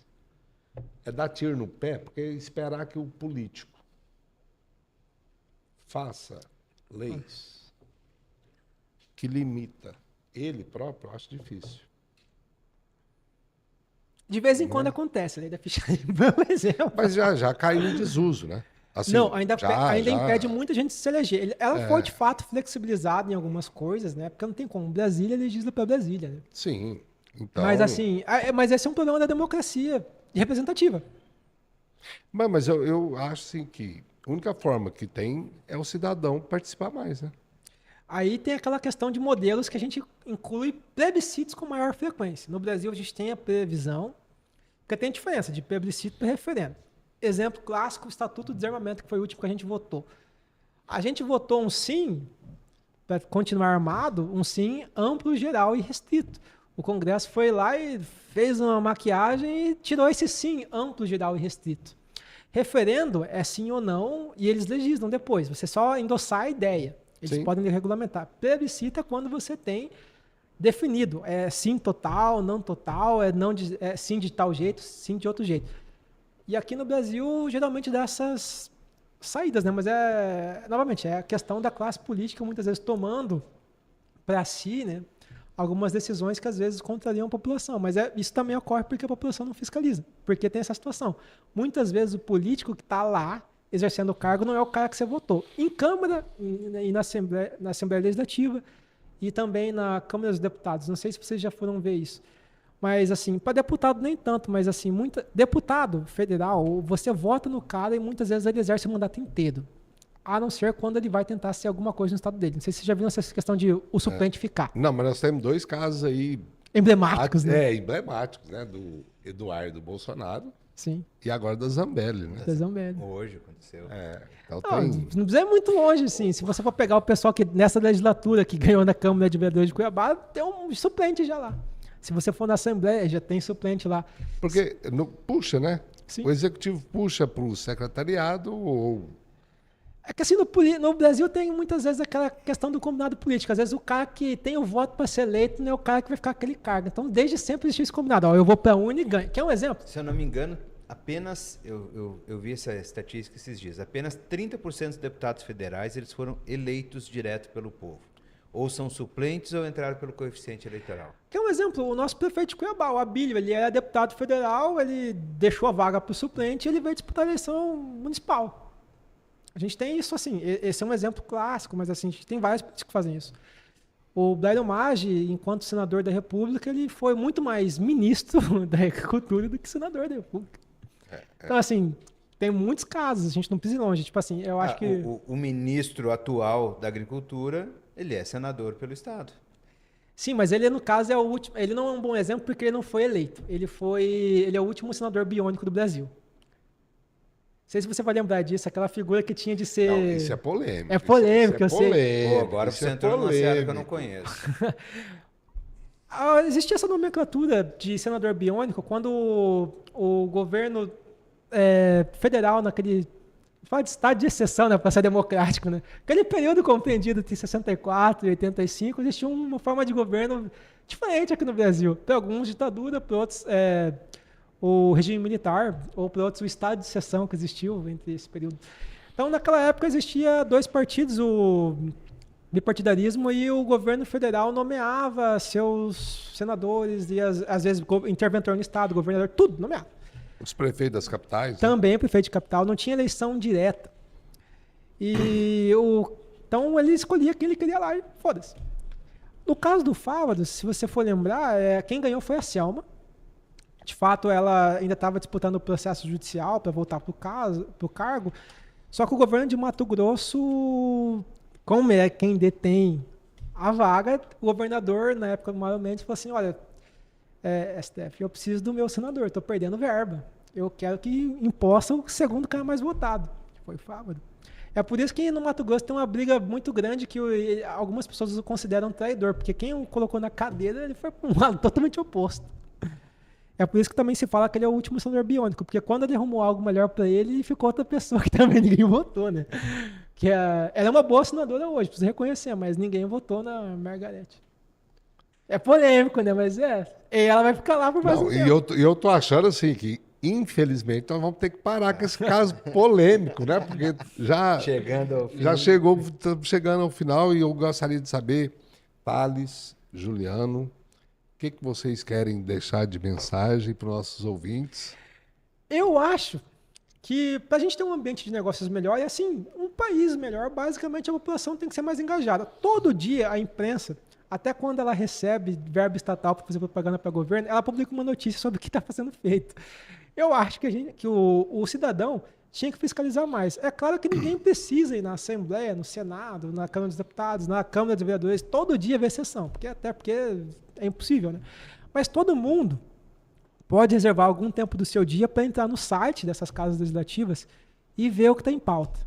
[SPEAKER 1] é dar tiro no pé, porque esperar que o político faça leis que limita ele próprio, eu acho difícil.
[SPEAKER 3] De vez em quando acontece, a lei da ficha limpa, por exemplo.
[SPEAKER 1] Mas já caiu em desuso, né? Assim,
[SPEAKER 3] Não, ainda impede muita gente de se eleger. Ela foi, de fato, flexibilizada em algumas coisas, né? Porque não tem como. Brasília legisla para Brasília, né?
[SPEAKER 1] Sim. Então...
[SPEAKER 3] Mas, assim, mas esse é um problema da democracia representativa.
[SPEAKER 1] Mas eu acho, assim, que a única forma que tem é o cidadão participar mais, né?
[SPEAKER 3] Aí tem aquela questão de modelos que a gente inclui plebiscitos com maior frequência. No Brasil, a gente tem a previsão, porque tem diferença de plebiscito para referendo. Exemplo clássico, o Estatuto de Desarmamento, que foi o último que a gente votou. A gente votou um sim, para continuar armado, um sim amplo, geral e restrito. O Congresso foi lá e fez uma maquiagem e tirou esse sim amplo, geral e restrito. Referendo é sim ou não, e eles legislam depois. Você só endossar a ideia. Eles podem regulamentar. Plebiscito é quando você tem definido. É sim total, não total, é sim de tal jeito, sim de outro jeito. E aqui no Brasil, geralmente dá essas saídas, né? Mas novamente, é a questão da classe política muitas vezes tomando para si, né, algumas decisões que às vezes contrariam a população. Mas isso também ocorre porque a população não fiscaliza. Porque tem essa situação. Muitas vezes o político que está lá exercendo o cargo não é o cara que você votou. Em Câmara e na Assembleia Legislativa e também na Câmara dos Deputados. Não sei se vocês já foram ver isso. Mas, assim, para deputado nem tanto, mas, assim, deputado federal, você vota no cara e muitas vezes ele exerce o mandato inteiro. A não ser quando ele vai tentar ser alguma coisa no estado dele. Não sei se vocês já viram essa questão de o suplente ficar.
[SPEAKER 1] Não, mas nós temos 2 casos aí...
[SPEAKER 3] Emblemáticos, né?
[SPEAKER 1] Emblemáticos, né? Do Eduardo Bolsonaro.
[SPEAKER 3] Sim.
[SPEAKER 1] E agora da Zambelli, né?
[SPEAKER 3] Da Zambelli.
[SPEAKER 2] Hoje aconteceu.
[SPEAKER 1] Então
[SPEAKER 3] não precisa ir muito longe, assim. Se você for pegar o pessoal que nessa legislatura que ganhou na Câmara de Vereadores de Cuiabá, tem um suplente já lá. Se você for na Assembleia, já tem suplente lá.
[SPEAKER 1] Porque puxa, né?
[SPEAKER 3] Sim.
[SPEAKER 1] O executivo puxa para o secretariado ou...
[SPEAKER 3] É que assim, no Brasil tem muitas vezes aquela questão do combinado político. Às vezes o cara que tem o voto para ser eleito não é o cara que vai ficar aquele cargo. Então, desde sempre existe esse combinado. Eu vou para a urna e ganho. Quer um exemplo?
[SPEAKER 2] Se eu não me engano, apenas, eu vi essa estatística esses dias, apenas 30% dos deputados federais eles foram eleitos direto pelo povo. Ou são suplentes ou entraram pelo coeficiente eleitoral.
[SPEAKER 3] Quer um exemplo? O nosso prefeito de Cuiabá, o Abílio, ele era deputado federal, ele deixou a vaga para o suplente e ele veio disputar a eleição municipal. A gente tem isso assim, esse é um exemplo clássico, mas assim, a gente tem vários políticos que fazem isso. O Blairo Maggi, enquanto senador da República, ele foi muito mais ministro da Agricultura do que senador da República. Então, assim, tem muitos casos, a gente não precisa ir longe. Tipo assim, eu acho que...
[SPEAKER 2] O ministro atual da Agricultura, ele é senador pelo Estado.
[SPEAKER 3] Sim, mas ele, no caso, é o último... Ele não é um bom exemplo porque ele não foi eleito. Ele é o último senador biônico do Brasil. Não sei se você vai lembrar disso, aquela figura que tinha de ser...
[SPEAKER 1] Não, isso é polêmico.
[SPEAKER 3] É polêmico, eu sei.
[SPEAKER 2] Pô, agora você entrou numa seara que eu não conheço.
[SPEAKER 3] Existia essa nomenclatura de senador biônico quando o governo federal, naquele... Fala de estado de exceção, né, para ser democrático, né? Aquele período compreendido entre 64 e 85, existia uma forma de governo diferente aqui no Brasil. Para alguns, ditadura, para outros... o regime militar, ou para outros, o estado de exceção que existiu entre esse período. Então, naquela época, existia 2 partidos, o bipartidarismo e o governo federal nomeava seus senadores e, às vezes, interventor no estado, governador, tudo nomeado.
[SPEAKER 1] Os prefeitos das capitais?
[SPEAKER 3] Também prefeito de capital, não tinha eleição direta. Então, ele escolhia quem ele queria lá e foda-se. No caso do Fávaro, se você for lembrar, quem ganhou foi a Selma. De fato, ela ainda estava disputando o processo judicial para voltar para o cargo. Só que o governo de Mato Grosso, como é quem detém a vaga, o governador, na época do Mauro Mendes, falou assim, olha, STF, eu preciso do meu senador, estou perdendo verba. Eu quero que imposta o segundo cara mais votado, que foi o Fávaro. É por isso que no Mato Grosso tem uma briga muito grande que algumas pessoas o consideram traidor, porque quem o colocou na cadeira, ele foi para um lado totalmente oposto. É por isso que também se fala que ele é o último senador biônico, porque quando ele arrumou algo melhor para ele ficou outra pessoa que também ninguém votou, né? Ela é uma boa senadora hoje, precisa reconhecer, mas ninguém votou na Margarete. É polêmico, né? Mas e ela vai ficar lá por mais um
[SPEAKER 1] Não,
[SPEAKER 3] tempo.
[SPEAKER 1] eu tô achando assim que, infelizmente, nós vamos ter que parar com esse caso polêmico, né? Porque
[SPEAKER 2] Chegando ao fim.
[SPEAKER 1] estamos chegando ao final e eu gostaria de saber, Thales, Juliano, o que vocês querem deixar de mensagem para os nossos ouvintes?
[SPEAKER 3] Eu acho que para a gente ter um ambiente de negócios melhor e assim, um país melhor, basicamente a população tem que ser mais engajada. Todo dia a imprensa, até quando ela recebe verba estatal para fazer propaganda para o governo, ela publica uma notícia sobre o que está sendo feito. Eu acho que o cidadão tinha que fiscalizar mais. É claro que ninguém precisa ir na Assembleia, no Senado, na Câmara dos Deputados, na Câmara dos Vereadores, todo dia ver sessão, até porque é impossível, né? Mas todo mundo pode reservar algum tempo do seu dia para entrar no site dessas casas legislativas e ver o que está em pauta.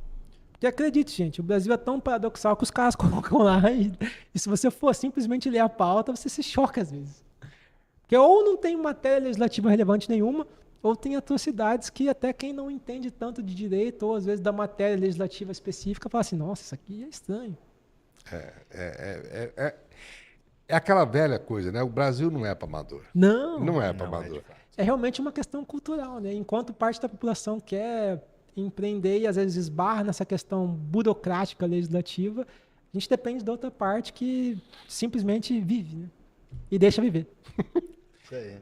[SPEAKER 3] Porque acredite, gente, o Brasil é tão paradoxal que os caras colocam lá e se você for simplesmente ler a pauta, você se choca às vezes. Porque ou não tem matéria legislativa relevante nenhuma, ou tem atrocidades que até quem não entende tanto de direito, ou às vezes da matéria legislativa específica, fala assim, nossa, isso aqui é estranho.
[SPEAKER 1] É aquela velha coisa, né? O Brasil não é para amador.
[SPEAKER 3] Não,
[SPEAKER 1] Não é para
[SPEAKER 2] Não,
[SPEAKER 1] amador.
[SPEAKER 2] de fato.
[SPEAKER 3] é realmente uma questão cultural, né? Enquanto parte da população quer empreender e às vezes esbarra nessa questão burocrática legislativa, a gente depende da outra parte que simplesmente vive, né? E deixa viver.
[SPEAKER 2] Isso aí.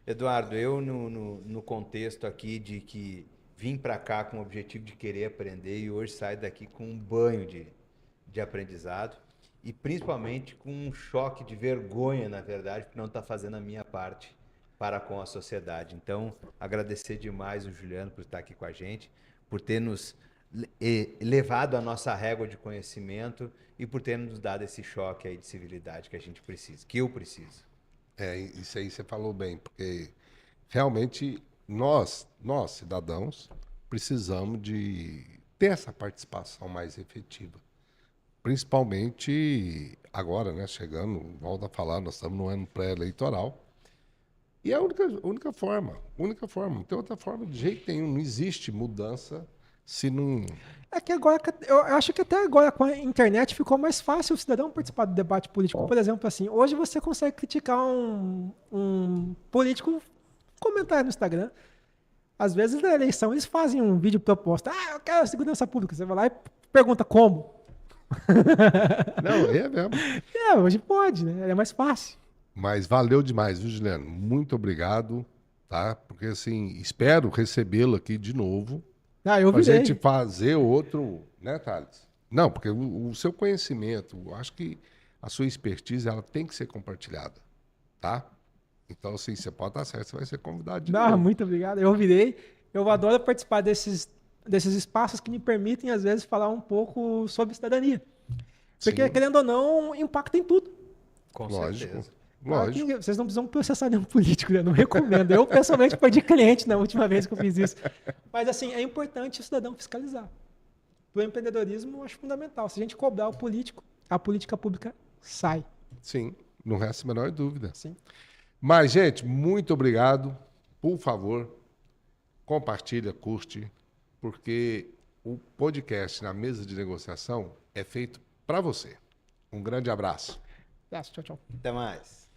[SPEAKER 2] Eduardo, eu no contexto aqui de que vim para cá com o objetivo de querer aprender e hoje saio daqui com um banho de aprendizado e principalmente com um choque de vergonha, na verdade, por não estar fazendo a minha parte para com a sociedade. Então, agradecer demais o Juliano por estar aqui com a gente, por ter nos levado a nossa régua de conhecimento e por ter nos dado esse choque aí de civilidade que a gente precisa, que eu preciso.
[SPEAKER 1] Isso aí você falou bem, porque realmente nós cidadãos, precisamos de ter essa participação mais efetiva. Principalmente agora, né? Chegando, volta a falar, nós estamos no ano pré-eleitoral. E é a única forma, não tem outra forma de jeito nenhum, não existe mudança se não...
[SPEAKER 3] É que agora, eu acho que até agora com a internet ficou mais fácil o cidadão participar do debate político. Por exemplo, assim, hoje você consegue criticar um político comentar no Instagram. Às vezes na eleição eles fazem um vídeo proposta. Ah, eu quero segurança pública. Você vai lá e pergunta como.
[SPEAKER 1] Não, é mesmo.
[SPEAKER 3] Hoje pode, né? É mais fácil.
[SPEAKER 1] Mas valeu demais, viu, Juliano? Muito obrigado, tá? Porque, assim, espero recebê-lo aqui de novo
[SPEAKER 3] Eu
[SPEAKER 1] pra
[SPEAKER 3] virei.
[SPEAKER 1] gente fazer outro, né, Thales? Não, porque o seu conhecimento, eu acho que a sua expertise, ela tem que ser compartilhada, tá? Então, assim, você pode estar certo, você vai ser convidado de novo.
[SPEAKER 3] Muito obrigado. Eu virei. Eu adoro participar desses espaços que me permitem, às vezes, falar um pouco sobre cidadania. Porque,
[SPEAKER 1] Sim.
[SPEAKER 3] querendo ou não, impacta em tudo.
[SPEAKER 2] Com
[SPEAKER 1] Lógico.
[SPEAKER 2] certeza.
[SPEAKER 1] Lógico.
[SPEAKER 3] Vocês não precisam processar nenhum político, né? Não recomendo. Eu, pessoalmente, perdi cliente na última vez que eu fiz isso. Mas, assim, é importante o cidadão fiscalizar. Para o empreendedorismo, eu acho fundamental. Se a gente cobrar o político, a política pública sai.
[SPEAKER 1] Sim, não resta a menor dúvida.
[SPEAKER 3] Sim.
[SPEAKER 1] Mas, gente, muito obrigado. Por favor, compartilha, curte, porque o podcast Na Mesa de Negociação é feito para você. Um grande abraço.
[SPEAKER 3] Tchau, tchau.
[SPEAKER 2] Até mais.